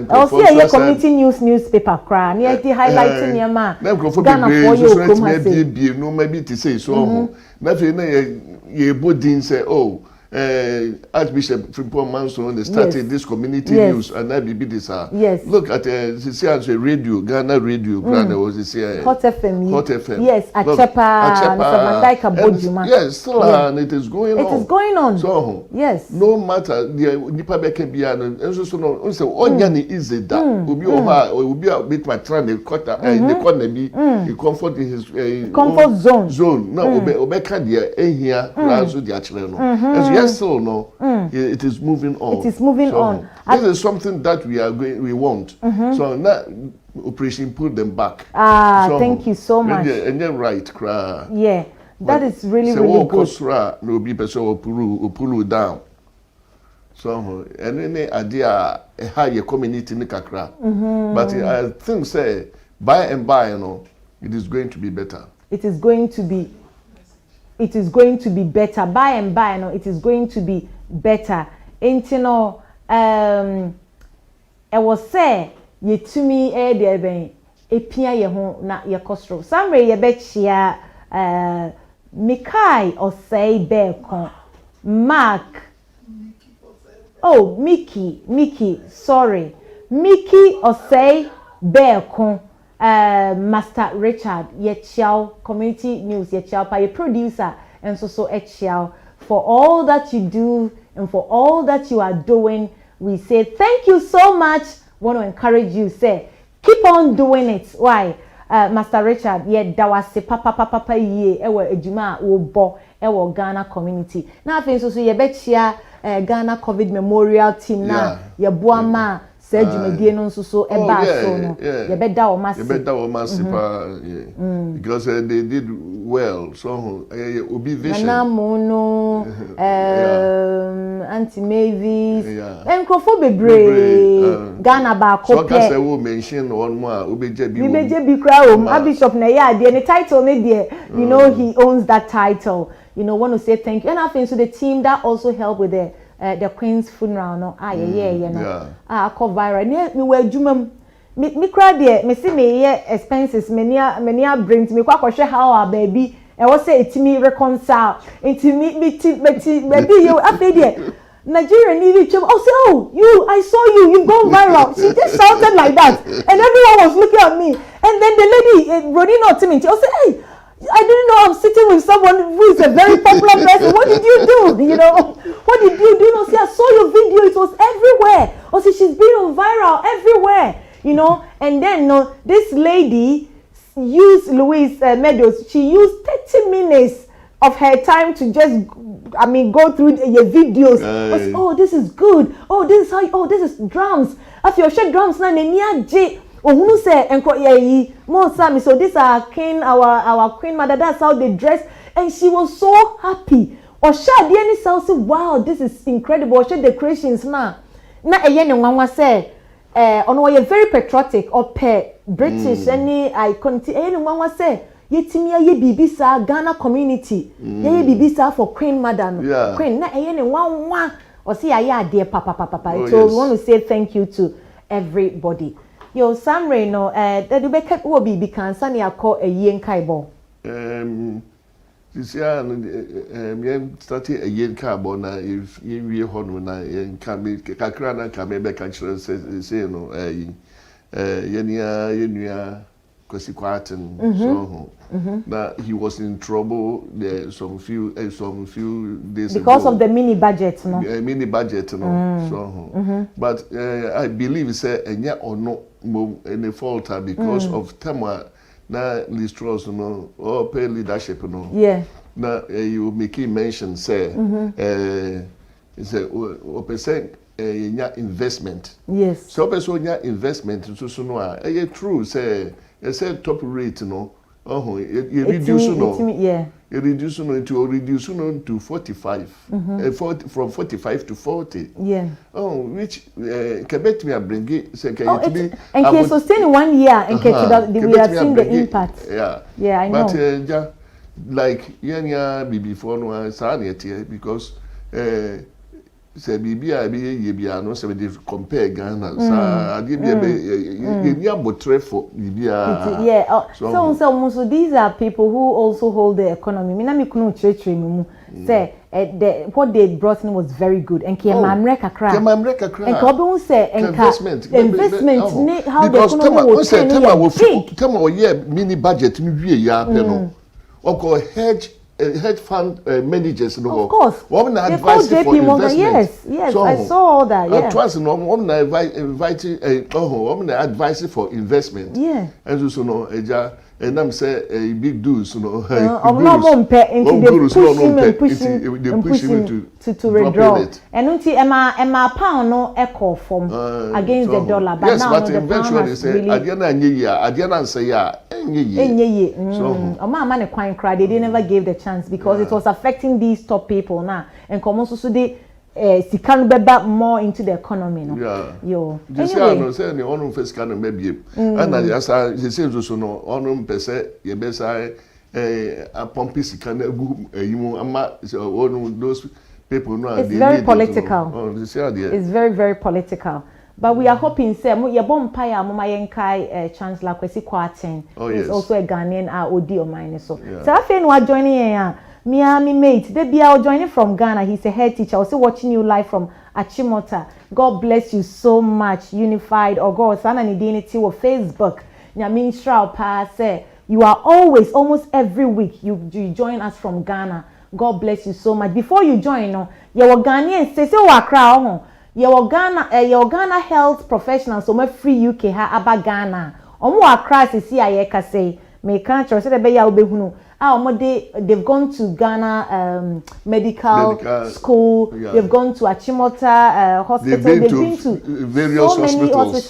I'll see a community newspaper cry. Near the highlighting your man. Ghana for you, no, maybe to say so. Nothing ye bodin say, oh. Archbishop Frimpong-Manson started this community news and I be this. Yes. Look at radio, Ghana radio, Ghana was this Hot FM. Hot FM. Yes, Achepa. Yes, still and it is going on. It is going on. So yes. No matter the nipa beke bia no so no say onya ni easy that obi a bit my try the quarter the corner be he comfort in his comfort zone. Now obeka the ehia razo the achire no. Yes, so no, it is moving on. It is moving on. This is something that we want. So now, operation put them back. So, thank you so much. And then right, yeah, that is really good. No be person pulu down. So and then idea a higher community in kakra. But I think say by and by, you know, it is going to be better. It is going to be. It is going to be better. By and by, no, it is going to be better. And you know, I was say, ye to me, there be a pia ye home na ye costro. Some way ye bet chia, Mikai or say Beacon, Mark. Oh, Mickey, sorry, Mickey or say Beacon. Master Richard Yechiao Community News Yechiao by a producer and so Echiao for all that you do and for all that you are doing. We say thank you so much. Want to encourage you, say keep on doing it. Why? Master Richard ye dawase papa ye ewe ejuma obo ewe Ghana Community. Now so ye betchia Ghana COVID Memorial Team na ye boama say jumedie no nso so eba so no ye beda o masipa because they did well so obi vision na mono Auntie Mavis enkrofo bebre Ghana ba ko pe so ka say we mention one more obeje bi kra o Archbishop na ya de the title ne de you know he owns that title, you know. Want to say thank you and I think so the team that also helped with the Queen's funeral no no call viral me we adwuma me cry there me see me expenses many brings me kwa hwe how our baby e was say etimi reconcile etimi baby you after there Nigeria needed to say I saw you've gone viral. She just shouted like that and everyone was looking at me and then the lady Ronino Timmy she said hey, I didn't know I'm sitting with someone who is a very popular person. What did you do? You know, what did you do? No, see, I saw your video. It was everywhere. Oh, see, she's been on viral everywhere. You know, and then this lady used Louise Meadows. She used 30 minutes of her time to just, go through your videos. Oh, this is good. Oh, this is how. Oh, this is drums. After you share drums now, J. Oh, who say more Sammy? So these are Queen, our Queen Mother. That's how they dress, and she was so happy. Or share the any say, wow, this is incredible. Share the creations now. Na one say, you're very patriotic or British any icon. One say, yetimia ye bibisa Ghana Community. Ye bibisa for Queen Mother. Queen na one or see dear papa. So we want to say thank you to everybody. Yo, Samre no, that you make will be because Sunny I call a yen kaibo. This year, started a yen kaibo now. If you hold na yen can be Kakrana can be back and say no, Yenia, Kosiquatin, so that he was in trouble there some few days because ago. Of the mini budget, no? Mini budget, no. So, but I believe it's a or no. Any fault because of Tema na Listros no or pay leadership no na you make mention say it's a percent investment so person investment so no true say top rate no you reduce no reduce to 45. From 45 to 40. Yeah. Oh, which Quebec me bring it. And can sustain 1 year and we are seeing the impact. Yeah. Yeah, I know. But like before no because say bibia no say they compare Ghana so these are people who also hold the economy. Me na me kunu church say what they brought in was very good and Kemamre kakra and Kobe say investment how the economy will turn mini budget ni wie ya pe no oko hedge fund managers no. Of course. Woman advice for investment. Yes, so, I saw all that. Yeah. Twice no woman inviting woman advice for investment. Yeah. And so no eja I'm say big dudes no. They push him to withdraw. And until Emma pound no echo from against the dollar. But yes, now but eventually say adiana say ya so they never gave the chance because it was affecting these top people now. And come also so they can be back more into the economy, no? Yeah. Yo. This year, no, say the only first can maybe. And as I say, so no, only person, you best a pompis can you those people know. It's very political. It's very, very political. But we are hoping, say, your bompire, Mama Yenkai, Chancellor Kwesi Kwarteng, is also a Ghanaian Odi or mine. So, I think we are joining here. Me mate, they be out joining from Ghana. He's a head teacher. Also watching you live from Achimota. God bless you so much. Unified or God, Sana Nidinity or Facebook. Nyamin Shrao Pa say you are always, almost every week you join us from Ghana. God bless you so much. Before you join, no, you were Ghanaian. Say wakra your Ghana health professionals. So my free UK ha aba Ghana. Omo wakra se si ayeka say me can't trust the be ya obehunu. They've gone to Ghana medical school. Yeah. They've gone to Achimota hospital. They've been to various so many hospitals.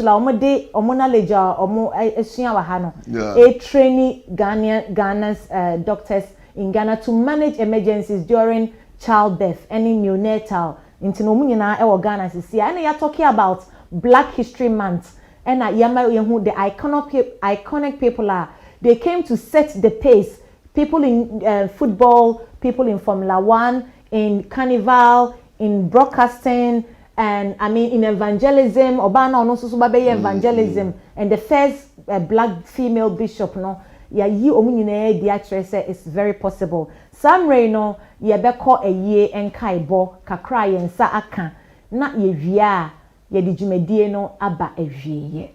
A training Ghana's doctors in Ghana to manage emergencies during childbirth, any neonatal. In Ghana, and you're talking about Black History Month, and the iconic people are. They came to set the pace. People in football, people in Formula 1, in carnival, in broadcasting, and I mean in evangelism. Obana also evangelism, and the first Black female bishop. No, it's very possible. Some no, beko a ye and kaibo kakra yen sa aka na ye via ye di dwumadie no aba awie.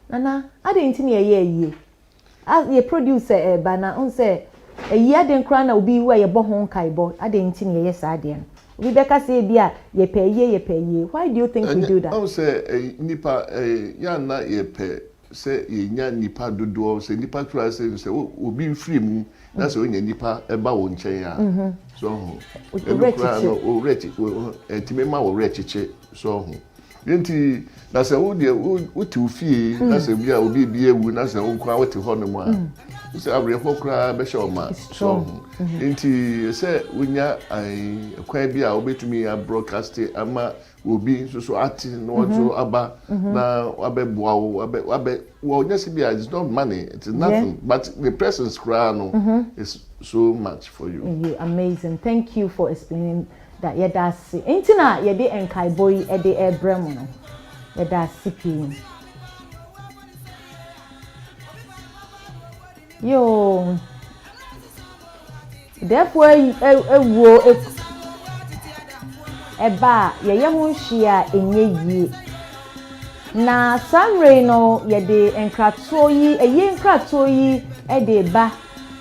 Nana, I didn't think ye as ye producer bana on say a year den kra na obi where ye bo hon kaibo. I didn't think ye sadien. We beka say bia ye pay ye. Why do you think we do that? I say nipa ya na ye pay say ye nya nipa dodo say nipa kra say obi free mu na say onya nipa eba wo nchen ya. So o rechi timema wo rechiche so ho. Yenti na say wo de wo ti fie na say bia obi ewu na say wo kwa wo ti ho no mu a. Say abrefo kra be show ma so nti say wonya kwa bia obetumi a broadcast ama obi so ati no so aba na abeboa wo nyesi bia it's not money, it's nothing, but the person's cry no is so much for you. Amazing. Thank you for explaining that. That's it. Intina ye de enkaiboy e de ebrem no. That's CP. Yo, therefore, eba ye ho hia enye na sanre no ye de enkrato yi eye enkrato yi e de ba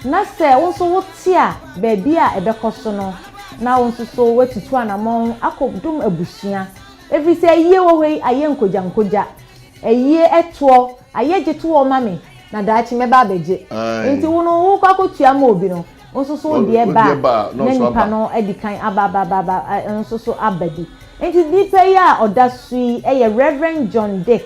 na se won so wotia ba bia ebekoso no na won so wetutu anamon akodum abusua every say ye wo hwe aye nkoja eye eto aye jeto o mame na daachi meba abeje nti wono wo kwakotua ma obi no nsoso de ba na nipa no edikan aba nsoso abadi nti dipe ya odasui Reverend John Dix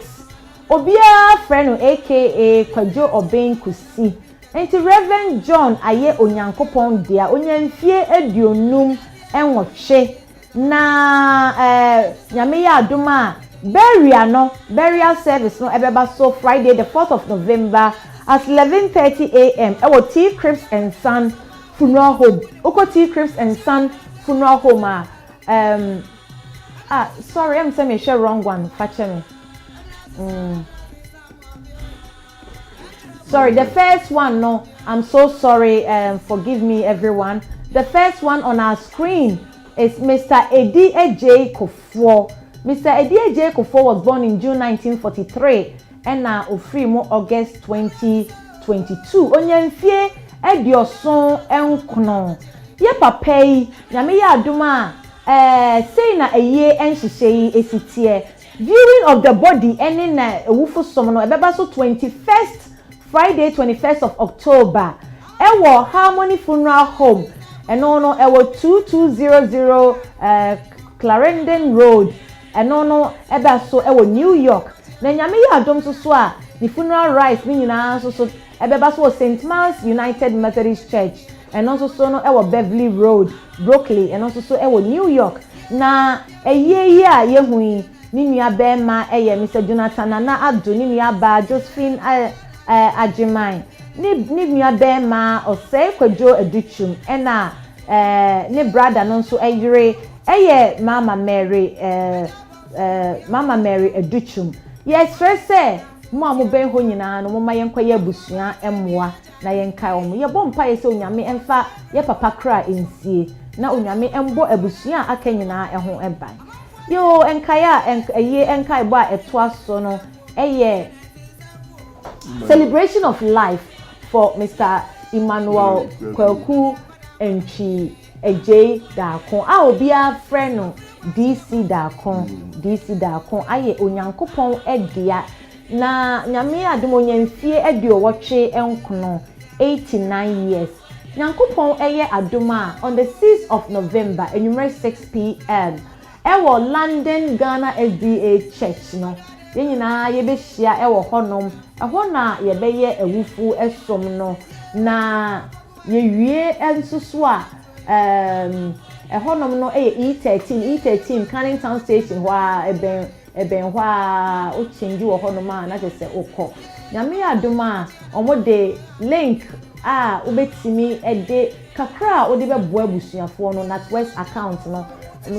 obia friend aka Kwajo Oben Kusi enti Reverend John aye onyankopon dia onyamfie aduonum enwotwe na nyame ya adoma burial service no ebeba so Friday the 4th of November at 11:30 a.m. Ewo T Crips and Son Funeral Home. Oko T Crips and Son Funeral Home. Sorry, I'm saying a wrong one. Fetch me. Sorry, the first one, no, I'm so sorry, forgive me everyone. The first one on our screen is Mr. Eddie A.J. Kufuor. Mr. Eddie A.J. Kufuor was born in June 1943 and now Ofrimo August 2022. Onyemfie edioson enkono. Ye papay, nyame ya aduma, say na eye enhihye esitie. Viewing of the body any na ewufu somno ebeba so 21st Friday 21st of October. Ewo Harmony Funeral Home. No, ewo 2200 Clarendon Road. No, eba so ewo New York. Na nyame ya adom so a the funeral rites ni nyina so ebeba so St. Mark's United Methodist Church. And also so no ewo Beverly Road, Brooklyn. And also so ewo New York. Na eye a yehui ni nua bema eye Mr. Jonathan na adu ni nua ba Josephine Ajimai. Ni nua bema Osei Kwajo Educhum ena ne brother no so eyire eye Mama Mary Educhum. Yes, say mo amoben ho nyina no mo mayenko ye busua emmoa na yenkai omo ye bompa ye se onyame emfa ye papa kra ensie na onyame embo abusua aka nyina eho eban yo enkaya eye enkai bo a etoa so no eye celebration of life for Mr. Emmanuel Kwaku Entry AJ Dakon a obia friend no DC Dakon aye onyankopon edia na nyame adom onyamfie edio wotwe enkono 89 years nyankopon eye adoma on the 6th of November at 6 p.m. Ewo London Ghana SDA Church no yenyina yebehia ewo honom eho na yebeye ewufu esom no na yewie ensusu a ehonom no E13 Canning Town Station wa eben wa o change wo honom a na se okọ nyame adoma omode link a obetimi ede kakra ode bebo abusuafo no NatWest account no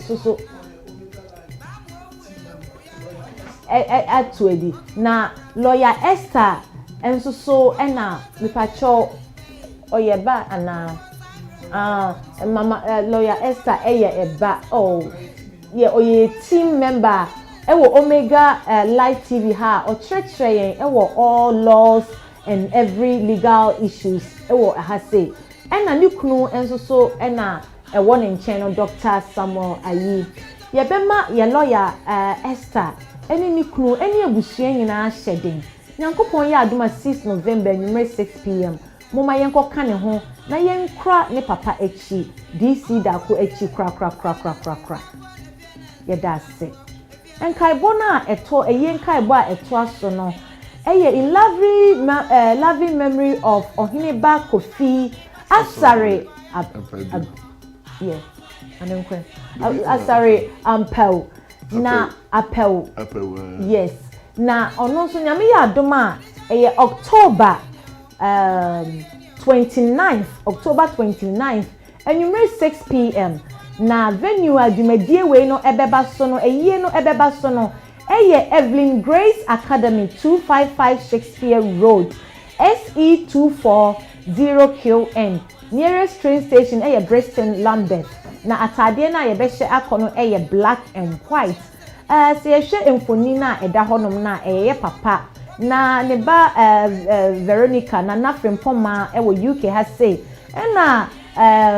so atuedi na lawyer Esther enso so ena mipacho oyeba ana mama lawyer Esther eye eba oye team member ewo Omega Live TV ha o church ewo all laws and every legal issues ewo ha say ena nikunu enso so ena ewo ne nchen Dr. Samuel Ayi ye bema ye lawyer Esther eni nikunu eni abusua nyina hyeden nyankopon ya adoma 6 November at 6 p.m. Moma yenko ka ne ho na yenkra ne papa echi DC Dako echi kra ye da se enkaibọ na eto enkaibọ a eto aso no in loving memory of Ohineba Kofi Asare Asare Ampel na Apel yes na ono so nyame ya adoma October 29th at 6 p.m. na venue adwumadie we no ebeba so no no ebeba so no Evelyn Grace Academy 255 Shakespeare Road SE240QN nearest train station Bristol Lambeth na atade na yebehye akono black and white se yehwe emfoni na eda honom na papa na ne ba Veronica na Frimpong-Manson UK has say na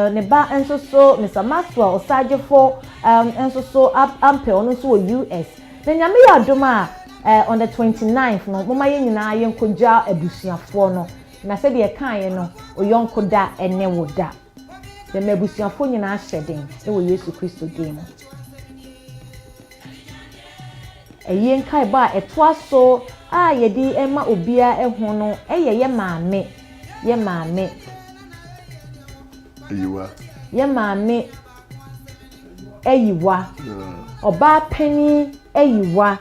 ne ba enso so Mr. Maxwell Osajefo enso so ampel no so US na nyame ya adoma on the 29th no mama ye nyina ye nkogya abusuafo no na se de kan ye no oyonko da ene woda de mabusuafo nyina hyeden Yesu Kristo dem eyen kai ba etwa so yedi ema obia eho no ye maame eyiwa oba pani eyiwa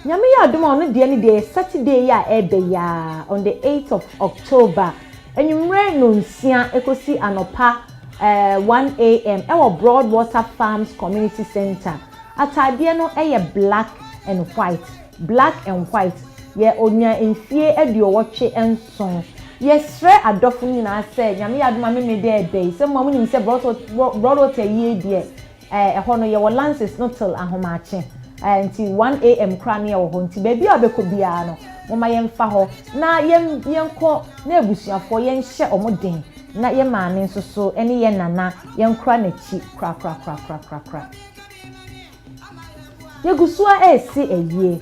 nyame ya adom ono de ne de Saturday ya ebe ya on the 8th of October enyumre no nsia ekosi anopa 1 a.m. ewo Broadwater Farms Community Center atade no black and white ye onya enfie aduowotwe enson yesre adofo nyina se nyame ya adom me de ebe se mo nim se Broadwater ye de hono ye lances no till ahomache until 1 a.m. krani ye ho nti baby abeko bia no moma yemfa ho na yenko na ebusuafo yenhye omoden na ye maane nso so ene ye nana yenkra na chi kra yegusua esi eyie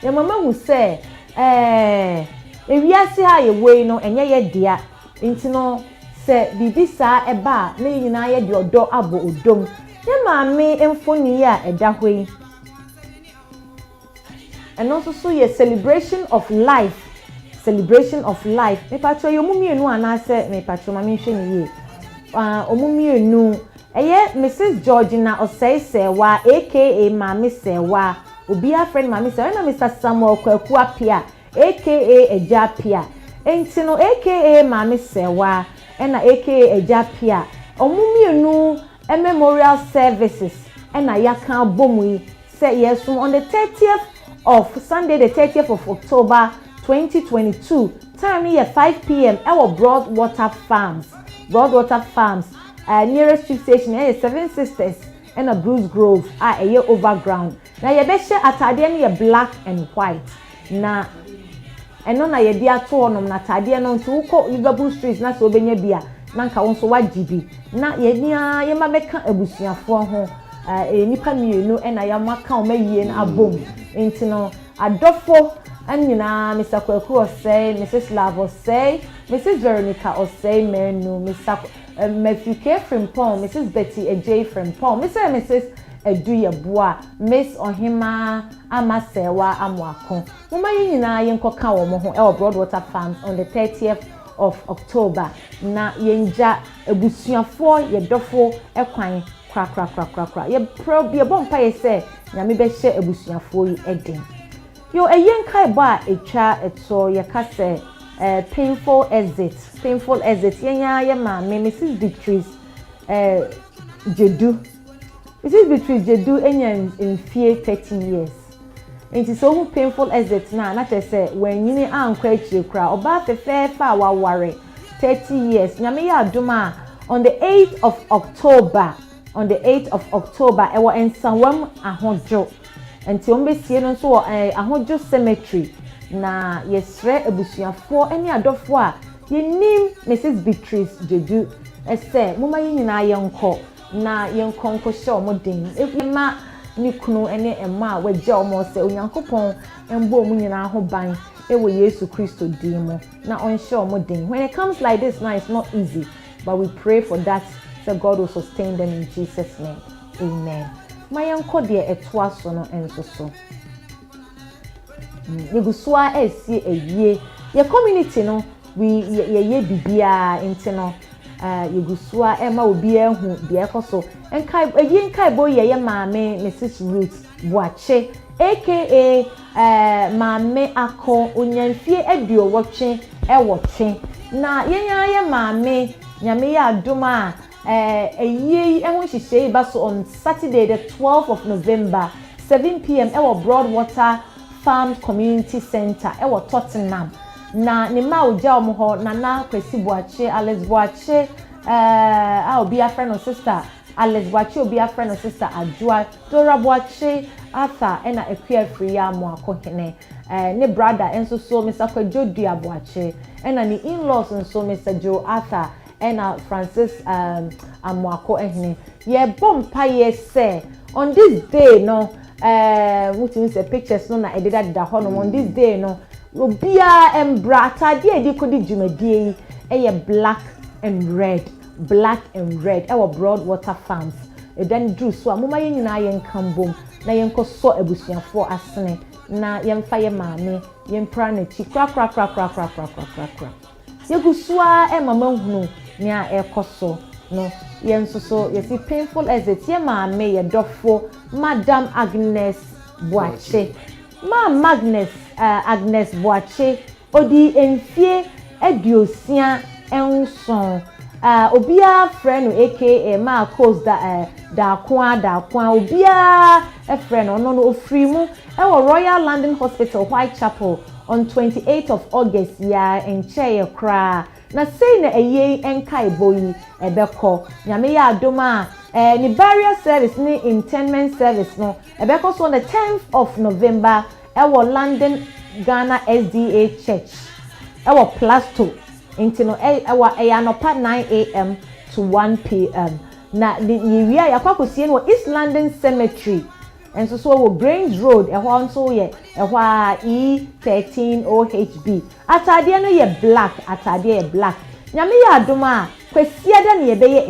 ye mama hu se ewiase ha ye wei no enye ye dia nti no se bibisa eba na nyina ye de odo abo odom ye maame emfoni ya eda hoi and also so ye celebration of life me patro yo mumienu anase me patro mama hwe ni ye omumienu eye Mrs. Georgina Oseisewa aka Mami Sewa obia friend Mami Sewa na Mr. Samuel Kwaku apia aka Ejapia entino aka Mami Sewa ena aka Ejapia omumienu memorial services ena yaka bomu say yes on the 30th of Sunday the 30th of October 2022 time here 5 p.m. our Broadwater Farms nearest tube station Seven Sisters and a Bruce Grove overground na ye be she atade na black and white na eno na ye dia to onom na atade no nti uko Liverpool Street na so obenya bia na nka won so wajibi na ye nia ye mabeka abusuafo ho nipa mienu na ya maka o mayie na abom enti no adofo anyina Mr. Kwaku osei Mrs. Love osei Mrs. Veronica osei menu Mr. Matthew K. Frimpong, Mrs. Betty A.J. Frimpong, Mrs. Eduye Boa, Miss Ohima Amasewa Amwako. Mama yina yenkoka wo mo ho Broadwater Farms on the 30th of October. Na yenja ebusuafo yedofo ekwan kra. Ye probie bompa ye se nyame be hye ebusuafo yi eden. Yo eyenkai ba etwa eto ye kase painful exit yenya ye ma Mrs. Beatrice Jedu enya in fear 30 years enti so painful exit na say when yini ankwa chire kra oba fefe fa waware 30 years nyame ya adoma on the 8th of October ewo ensawam ahojo enti ombesie no so ahojo cemetery na yesre ebusuafo eni adofo a yenim Mrs. Beatrice Jedu ese moma yinina yenko na yenko hye omoden efima ni kunu ene emma wagye omo se onyankopon embo omu nyina ho ban ewo Yesu Kristo dimo na onhye omoden. When it comes like this now it's not easy, but we pray for that so God will sustain them in Jesus name. Amen. Ma yenko de etoa so no enso so yegusua esi eyie ye community no we ye bibia enti no yegusua ema obi ehu de ekoso enkai eyinkai bo ye maame Mrs. Ruth Boache aka maame ako onyanfie aduowotwe ewote na yenya ye maame nyame ya adoma eyie ehu hihye ba so on Saturday the 12th of November 7 p.m. ewo Broadwater Farms Community Center ewo Tottenham na ni ma oja omho nana Kwesi Boache Alex Boache obi a friend or sister Alex Boache obi a friend or sister Adua Dora Boache Arthur ena ekwia free ya mo akohene ne brother enso so Mr. Kwajo Dua Boache ena ni in-laws enso Mr. Joe Arthur ena Francis Amwako ehne ye bompa ye say on this day no what you say pictures no na edida da hono on this day no obia embrata de edi kodi dwumadie eye black and red ewo Broadwater Farms then drew so amoma ye nyina ye nkambom na ye nkoso abusuafo asene na yemfa ye maame yempra na chi kra yegusua e mama hunu nya ekoso no yensoso yesi painful exit ye maame ye dofo Madam Agnes Boache Agnes Boache odi enfie eduosia enson obia friend aka ma cause da kwa obia a friend no ofri mu e Royal London Hospital Whitechapel on 28th of August ya enche kra na say na eye enkai boyi ebeko nyame ya adoma ni barrier service ni internment service no ebeko so on the 10th of November London Ghana SDA Church Plasto intino anopa 9 a.m. to 1 p.m. na niwia ya kwakosie no East London Cemetery and so Grange Road nso ye E13 OHB atade no ye black nyame ya adoma kwasiada na ye beye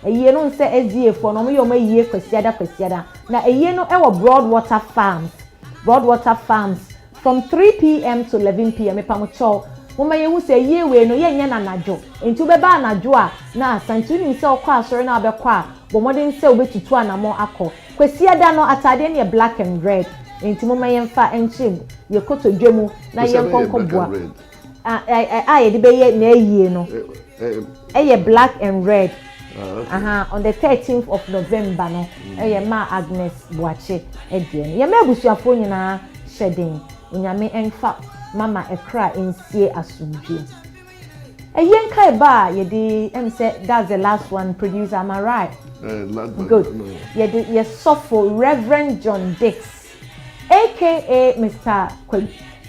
eyie no nse SDA for no yo mayie kwasiada na eyie no Broadwater Farms from 3 p.m. to 11 p.m. epamocho mama yehu se eyie we no ye nya na najo enti beba anajo a na santuni nse okwa asore na abekwa bomode nse obetutu anamo akọ kwasiada no atade na black and red enti mama yemfa enchim ye koto dwemu na yenkonkoboa ye de beye na eyie no black and red on the 13th of November no ma Agnes Boache edien ye mabusuafo nyina shedding unyame enfa mama ekra ensie asumdwe eyenkai ba ye de say that's the last one producer, am I right? Good. Ye suffer Reverend John Dix aka Mr.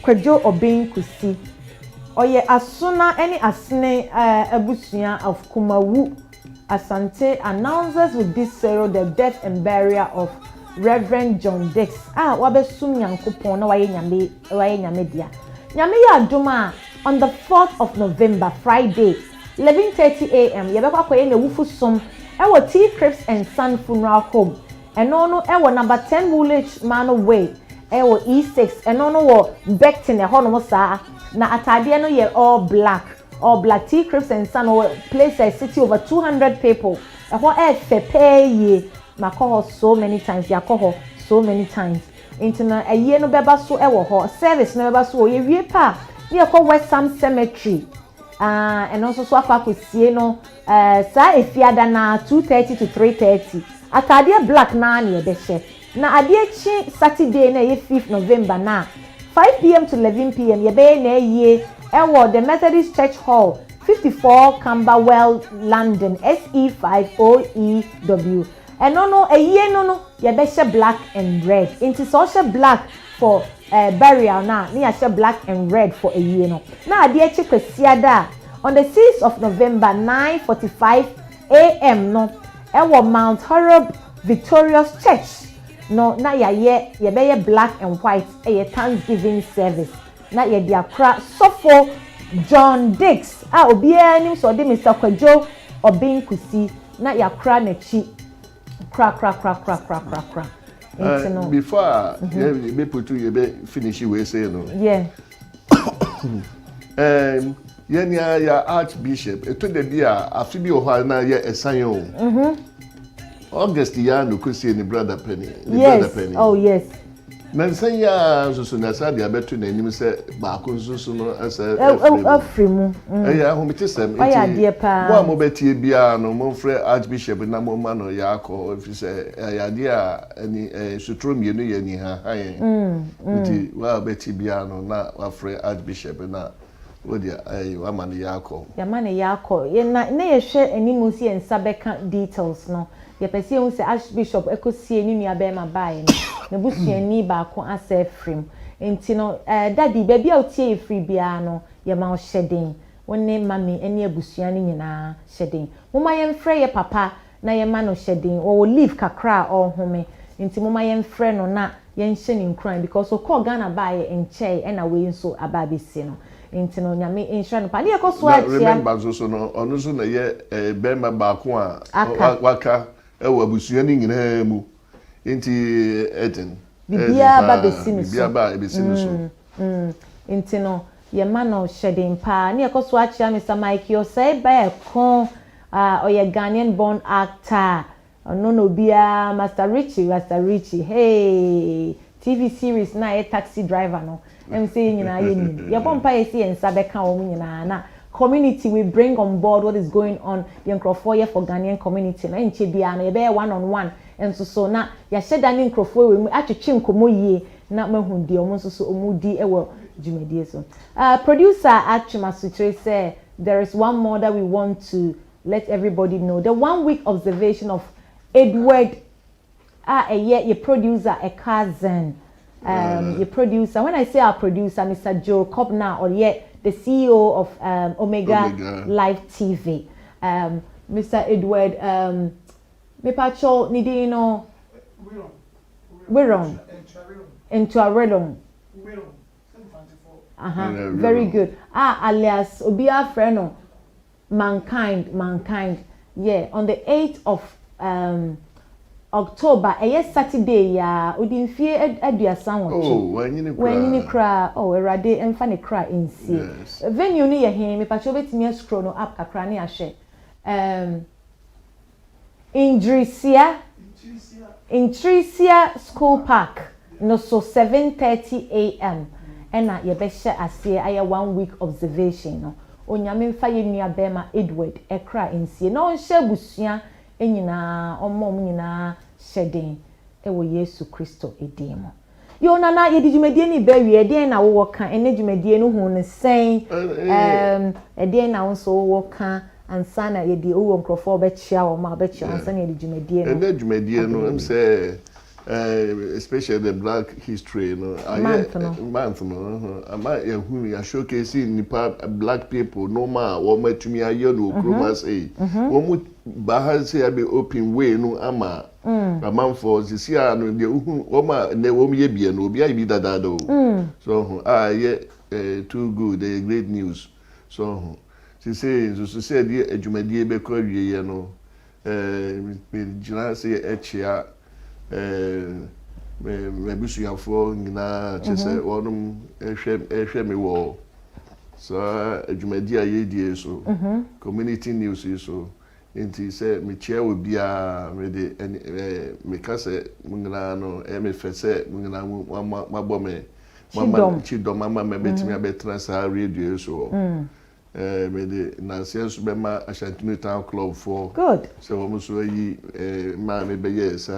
Kwajo Obin Kusi oye asuna any asne abusua of Kumawu Asante announces with this sorrow the death and burial of Reverend John Dix. Wabesum Yankopon na waye nyame dia. Nyame ya adoma on the 4th of November, Friday, 11:30 a.m. Yebekwa akoye na wufusom ewo T Crips and Son Funeral Home. Eno no ewo number 10 Woolwich Manor Way. Ewo E6 eno no wo Beckton e hono mo saa na atade no ye all black T Crips and Son place a city over 200 people. Eho fepe makoho so many times yakoho so many times intina aye no beba so ewo ho service no beba so ye wie pa ne ekọ West Ham Cemetery and also so afa kosie no sa efiada na 2:30 to 3:30 atade black na ne ebehye na ade chi Saturday na ye 5th November na 5 p.m. to 11 p.m. ye be na ye ewo the Methodist Church Hall 54 Camberwell London SE50EW. And no ye be black and red. Into social black for burial na ni black and red for a year no. Na ade eche kwasiada on the 6th of November 9:45 a.m. no. Ewo Mount Horeb Victorious Church. No na ye be black and white Thanksgiving service. Na ye dia kra sofo John Dix. Obi anim so de Mr. Kwajo Obin Kusi na ya kra na chi. Crack. Before you put you finish we say no. Yeah. Ya Archbishop eto de bia afibi o na ye esanyo. August ya no kusi ni brother Penny. Brother Penny. Oh yes. Na nsanya so na sa dia betu na enim se ba ko so no asa afrimu. Homitisem wa mo betie bia no mo frɛ Archbishop na mo ma no ya akọ ofise ya dia ani sutro mienu ye ni ha nti wa betie bia no na wa frɛ Archbishop na wodia wa ma no ya akọ ye na ye hwɛ animu si ensa beka details no ye pese hu se Archbishop ekosie ni nua be ma bae no na busuani ba ko asa frame enti no daddy baby a otie free bia no ye ma o shedding wonne mami ene abusuani nyina shedding moma ye mfrɛ ye papa na ye ma no shedding o leave kakra o home enti moma ye mfrɛ no na ye nhye ni nkran because o call Ghana bae enche na we nso ababesi no enti no nyame nhye no pa ne ye ko so atia remember so no ono so na ye bema ba ko a waka ewo abusuani nyina mu Inti Eden. Bibia ba besini so. Bibia ba besini so. Inti no ye man no shedding pa. Ni ekoso achia Mr. Mike yo say ba ekon oye Ghanaian born actor. No bia Master Richie. Hey, TV series na a taxi driver no. Em say nyina ye ni. Ye bompa ye see ensa beka wo nyina na. Community we bring on board what is going on the Nkrofo for Ghanaian community na nche bia na be one on one enso so na ya sheda ni Nkrofo we mu atwetwe nkomo yie na mahunde omo nso so omudi ewo dwumadie so. Producer Achima Sutre say there is one more that we want to let everybody know. The 1 week observation of Edward a year your producer a cousin your producer. When I say our producer Mr. Joe Cobner or yet the CEO of Omega Live TV, Mr. Edward Mepacho Nidino Wiron into a redon. Very good. Alias Obia Freno Mankind. Yeah, on the 8th of October, Saturday, ya udinfie aduasan wo. When you cry, erade emfa ne cry insie. Venue ni ye he me pacho betimi scroll no up kakra ne ahwe. Intrisia School Park no so 7:30 a.m. Ena ye be hye ase aye 1 week observation no. Onyame mfa ye nua bema Edward ekra insie. No nhye busua enyina omom nyina shedding ewo Yesu Kristo edimo. Yo nana ye djumedie ni ba wie den na wo ka ene djumedie no hu ne sen eden na wo so wo ka ansa na ye di owo Nkrofo be chia wo ma be chia ansa na ye djumedie no ene djumedie no em say especially the Black History no month no ama ya hu ya showcase nipa black people normal wo matumi ayo no kroma say wo mu bahal say be open way no ama amanfo zisia no de hu wo ma ne wo ye bia no obi ayi dadado so too good, great news. So she said the adwumadie be ko wie no me jina say echia me busuafo nyina chese wonum ehwe me wo so adwumadie ayedie so community news so inti say me chia obi a me de me kase nyina no me fese nyina mabo me mama chidom mama me betimi abetra sa radio so me de na sense be ma Ashanti Town Club for good so almost yi ma me be yes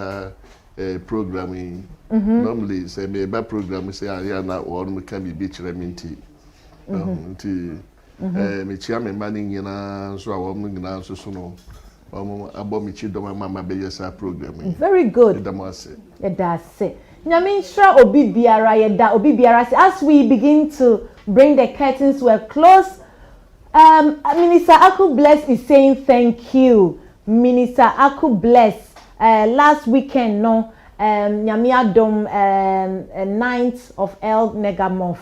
programming normally say me ba program say area na or me can be chire minti me chia me ma nyina so awo me nyina so no abo me chidom mama be yes programming very good that's it Nyaminsha obi biara yeda obi biara as we begin to bring the curtains to a close. Minister Aku Bless is saying thank you. Minister Aku Bless last weekend no Nyamiadom 9th of El Negamoth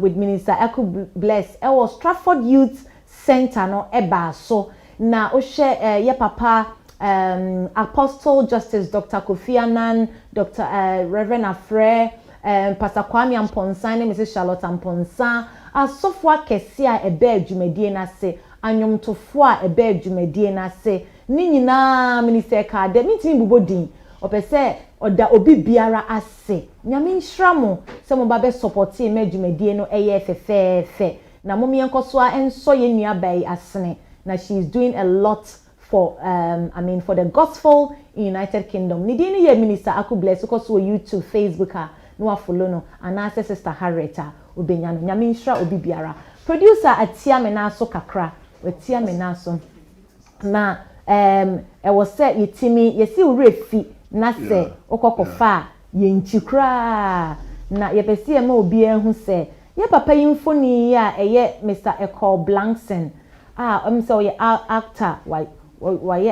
with Minister Aku Bless. It was Stratford Youth Center no eba so na oshe ye papa Apostle Justice Dr. Kofi Annan, Dr. Reverend Afre, Pastor Kwame Amponsan, Mrs. Charlotte Amponsan, asofwa kesia ebe adwumadie na se, anyomtofo a ebe adwumadie na se, ni nyina minister ka de mitimi bubodin, opese oda obi biara ase. Nyame nhra mo se mo ba be support e adwumadie no eye fefefe. Na mo mienkoso a enso ye nua bai asene. Na she is doing a lot for for the gospel in United Kingdom. Nidini ye Minister Aku Bless because we YouTube, Facebook no follow no and answer Sister Harrieta Obenyano. Nyame nhra obi biara. Producer atia me na so kakra. Atia me na so. Na e was say yetimi yesi urefi na se okokofa ye nchikra na ye pese e ma obi ehu se ye papa yimfoni ya eye Mr. Ecole Blankson so ye actor why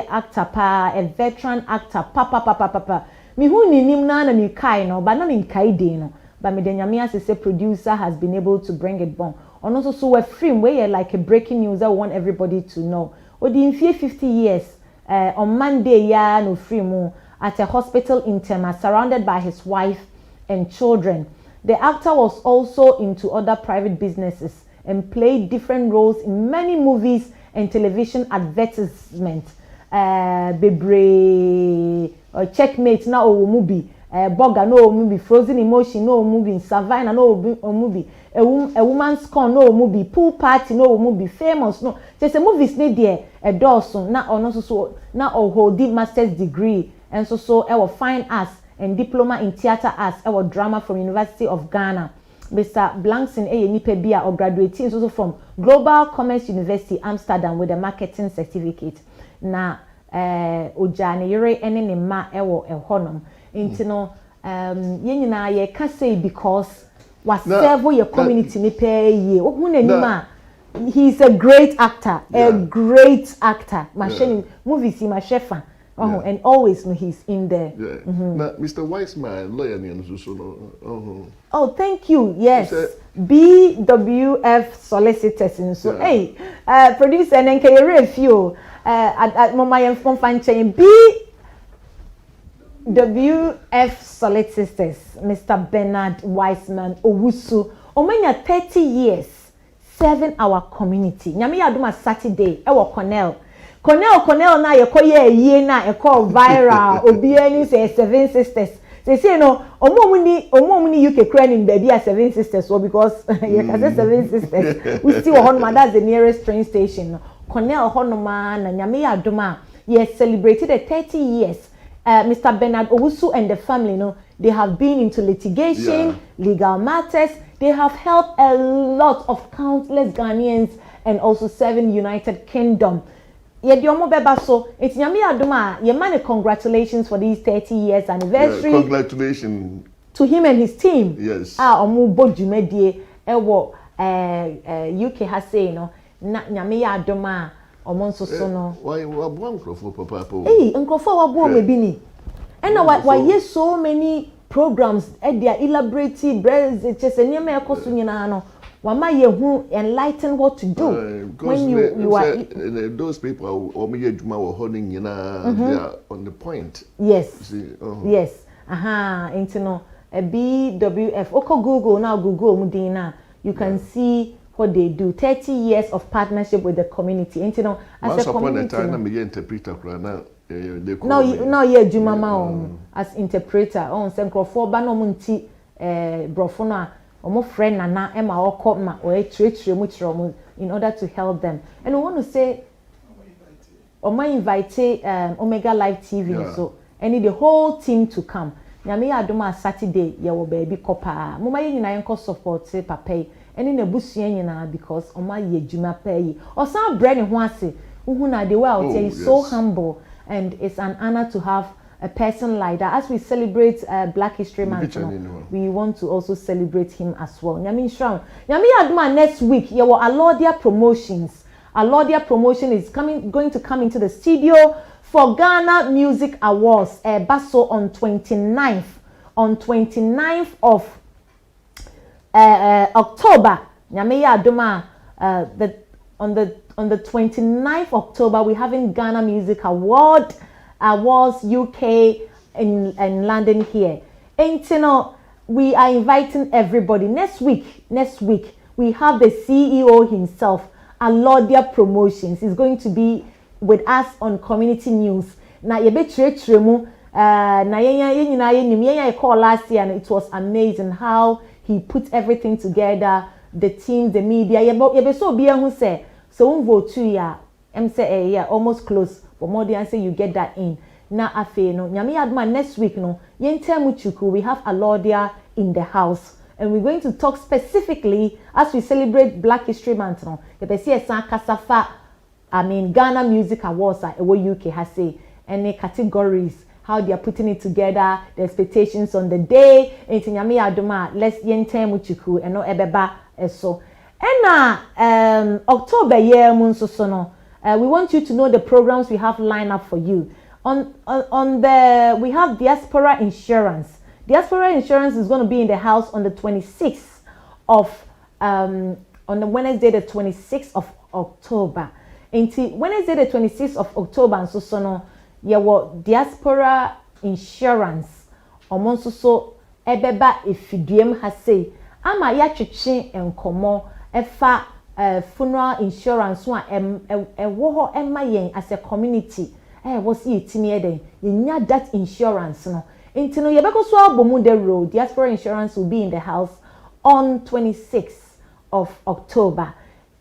actor pa a veteran actor papa mi hu ni nim na mi kai no ba na mi kai de no ba me de nyame asese producer has been able to bring it born on also so we film where like a breaking news I want everybody to know odi in 50 years on Monday ya no film at a hospital in Tema, surrounded by his wife and children. The actor was also into other private businesses and played different roles in many movies and television advertisements. Bebre, Checkmate, na o movie, Boga no movie, Frozen Emotion no movie, Savannah no movie, a Woman's Corn no movie, Pool Party no movie, Famous no. Just a movies need there a Dawson na or no so na or hold deep master's degree and so our fine arts and diploma in theater arts, our drama from University of Ghana. Mr. Blankson nipa bia or graduating also from Global Commerce University Amsterdam with a marketing certificate. Na ojane yere ene ne ma ewo ehonom nti no ye nyina ye ka say because was serve your community ni pay ye ohun anima. He's a great actor, a great actor. Machine movies ma shefa. And always he's in there. Now, Mr. Weissman, lawyer, oh, thank you. Yes, BWF solicitors. And so, hey, producer, and can you review? At Mama from Fanchain BWF solicitors, Mr. Bernard Weissman Owusu. Omenya 30 years serving our community. Nyami aduma Saturday. Ewa Cornell na yekoye ye na eko viral obi ani say 7 sisters say no omo ni UK craning baby as 7 sisters so because you can say 7 sisters we still on that's the nearest train station. Cornell honoma na nyame adoma yes celebrated 30 years. Mr. Bernard Owusu and the family they have been into litigation, legal matters. They have helped a lot of countless Ghanaians and also serving United Kingdom. So it's Nyami Aduma. Yemane, congratulations for these 30 years anniversary. Congratulations to him and his team. Yes. Omu bojumedie ewo UK has say Nyami Aduma omonso sono. Why for papa? Hey, Nkrofo wabo mebini. And why yes so many programs they are elaborated breads just nyame ekoso nyina no. Wama ye who enlighten what to do when you are those people they are on the point. Yes. Yes. Into no a BWF. Oko Google now Google mudina. You can see what they do. 30 years of partnership with the community. Into no as a community. Once upon a time, I'm interpreter now. No, yeah, Jumama as interpreter. On Senkrofo bano munti brofona. Omo friend nana ema oko ma o etrechre mu chiro in order to help them. And we want to say Omo invite Omega Live TV so I need the whole team to come. Nyame adoma Saturday ye wo baby kopa. Moma ye nyina yenko support say papa eni na busua nyina because Oma ye djuma pay. Osan bre ne ho ase. Uhu na the way out is so humble and it's an honor to have a person like that. As we celebrate Black History Month, we want to also celebrate him as well. Nyami Shroud. Nyami Aduma next week, Alodia Promotions. Alodia Promotion is going to come into the studio for Ghana Music Awards. Basso on 29th of October. Nyami Aduma, on the 29th October, we're having Ghana Music Awards UK and London here. And we are inviting everybody. Next week, we have the CEO himself, Alodia Promotions. He's going to be with us on Community News. Na yebe na call last year and it was amazing how he put everything together, the team, the media. Yebe so be who say so vote 2 year. Say almost close. But more than say you get that in. Na afe no nyame adma next week no yentemu chuku we have Alodia in the house and we're going to talk specifically as we celebrate Black History Month no. Yebesi esan kasafa Ghana Music Awards ewo UK has say any categories how they are putting it together, the expectations on the day. Enti nyame adma let's yentemu chuku eno ebeba eso. And October year munso so no. We want you to know the programs we have lined up for you. We have Diaspora Insurance. Diaspora Insurance is going to be in the house on the 26th of on the Wednesday the 26th of October. Wednesday the 26th of October and so no Diaspora Insurance. Omonso so ebeba efidiem ha say ama ya twetwe enkomo efa funeral insurance one ewo ho ema yen as a community was yetimi eden yenya that insurance no enti no yebeko so abomu the road diaspora insurance will be in the house on 26th of October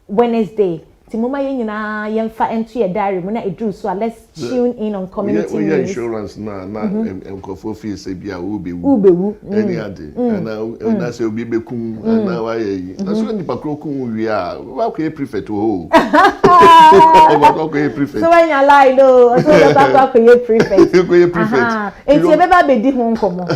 Wednesday. Timoma yenyina yemfa ento ye diary mu na edru so let's tune in on community news. We insurance na enkofo fee say bia ubewu any ade na say obi bekum na wa yi na so nipa krokum wi a wa ko prefect ho o ko prefect so when you lie no so ba ko prefect enti beba bedi ho nkomo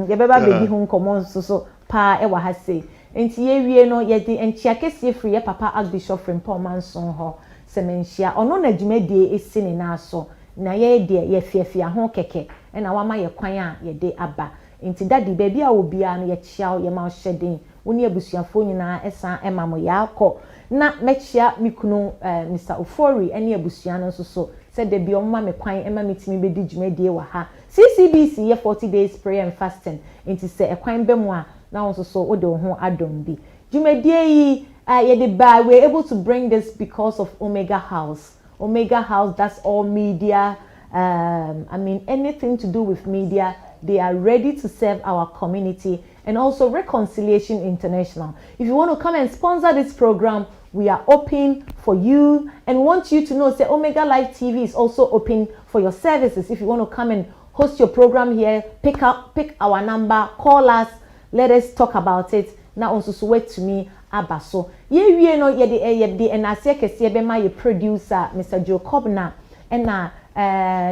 ye beba bedi ho nkomo so pa e wa ha say enti ye wie no ye di enchia kese free ye papa Archbishop Frimpong-Manson ho semenhia ono na dwumadie esi ne na so na ye de ye fiafia ho keke na wama ye kwan a ye de aba enti dadi baby a obia no ye chia ye ma hyeden woni abusuafo nyina esa ema mo ya akọ na mechia mikunu Mr. Ofori ene abusua no so said de bi omma me kwan ema mitimi bedi dwumadie wa ha CCBC ye 40 days prayer and fasting enti se ekwan be mu a now so wo de ho adom bi dwumadie yi we're able to bring this because of Omega House. That's all media. I mean, anything to do with media, they are ready to serve our community. And also Reconciliation International. If you want to come and sponsor this program, we are open for you and want you to know, say Omega Live TV is also open for your services. If you want to come and host your program here, pick our number, call us, let us talk about it. Now also so wait to me abaso ye wie no ye de and ase kese be ma ye producer Mr. Jacob na na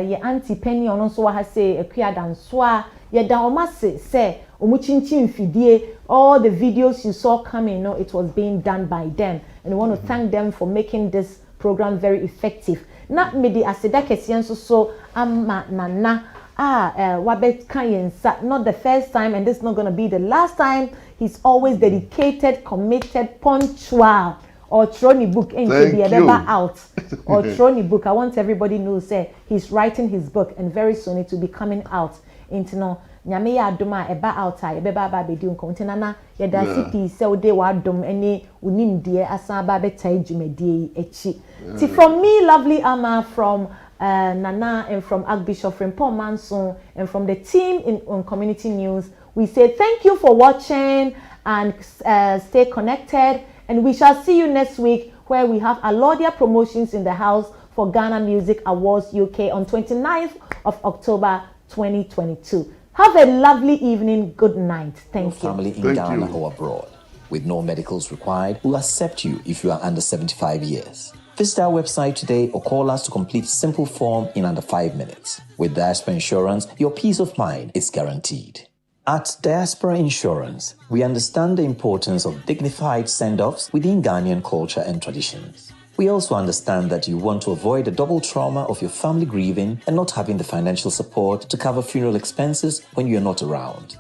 ye auntie Penny ono so ha say akua danso a ye da omase say omuchinchin fidie all the videos you saw coming no it was being done by them and we want to thank them for making this program very effective na me di aseda kese nso so ama nana Wabet Kayensa, not the first time, and this is not going to be the last time. He's always dedicated, committed, punctual. Or Troni book ain't to be ever out. Or Troni book. I want everybody to know say he's writing his book, and very soon it will be coming out. Into no nyame ya adoma eba outa ebeba ba be di nkonte nana ye da city se ode wa adom ene unim de asan ba beta dwumadie echi. See from me lovely Ama from Nana and from Archbishop Frimpong-Manson and from the team on Community News, we say thank you for watching and stay connected. And we shall see you next week where we have Alodia Promotions in the house for Ghana Music Awards UK on 29th of October 2022. Have a lovely evening. Good night. Thank you. Family in Ghana or abroad with no medicals required will accept you if you are under 75 years. Visit our website today or call us to complete a simple form in under 5 minutes. With Diaspora Insurance, your peace of mind is guaranteed. At Diaspora Insurance, we understand the importance of dignified send-offs within Ghanaian culture and traditions. We also understand that you want to avoid the double trauma of your family grieving and not having the financial support to cover funeral expenses when you are not around.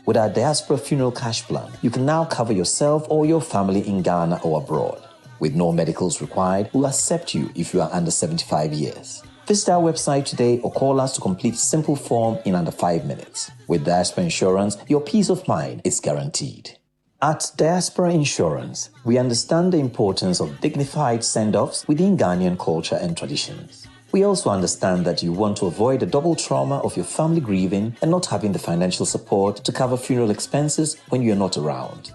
With our Diaspora Funeral Cash Plan, you can now cover yourself or your family in Ghana or abroad. With no medicals required, we'll accept you if you are under 75 years. Visit our website today or call us to complete a simple form in under 5 minutes. With Diaspora Insurance, your peace of mind is guaranteed. At Diaspora Insurance, we understand the importance of dignified send-offs within Ghanaian culture and traditions. We also understand that you want to avoid the double trauma of your family grieving and not having the financial support to cover funeral expenses when you are not around.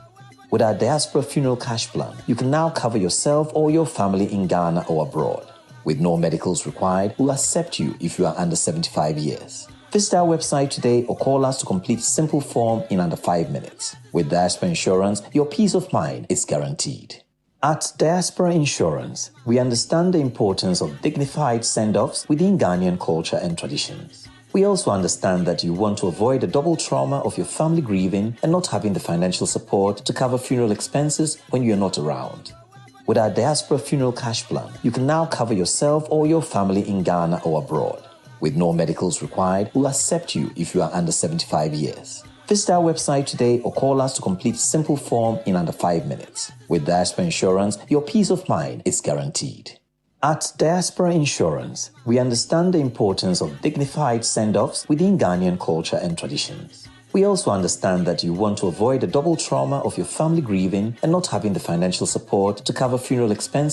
With our Diaspora Funeral Cash Plan, you can now cover yourself or your family in Ghana or abroad. With no medicals required, we'll accept you if you are under 75 years. Visit our website today or call us to complete a simple form in under 5 minutes. With Diaspora Insurance, your peace of mind is guaranteed. At Diaspora Insurance, we understand the importance of dignified send-offs within Ghanaian culture and traditions. We also understand that you want to avoid the double trauma of your family grieving and not having the financial support to cover funeral expenses when you are not around. With our Diaspora Funeral Cash Plan, you can now cover yourself or your family in Ghana or abroad. With no medicals required, we'll accept you if you are under 75 years. Visit our website today or call us to complete a simple form in under 5 minutes. With Diaspora Insurance, your peace of mind is guaranteed. At Diaspora Insurance, we understand the importance of dignified send-offs within Ghanaian culture and traditions. We also understand that you want to avoid the double trauma of your family grieving and not having the financial support to cover funeral expenses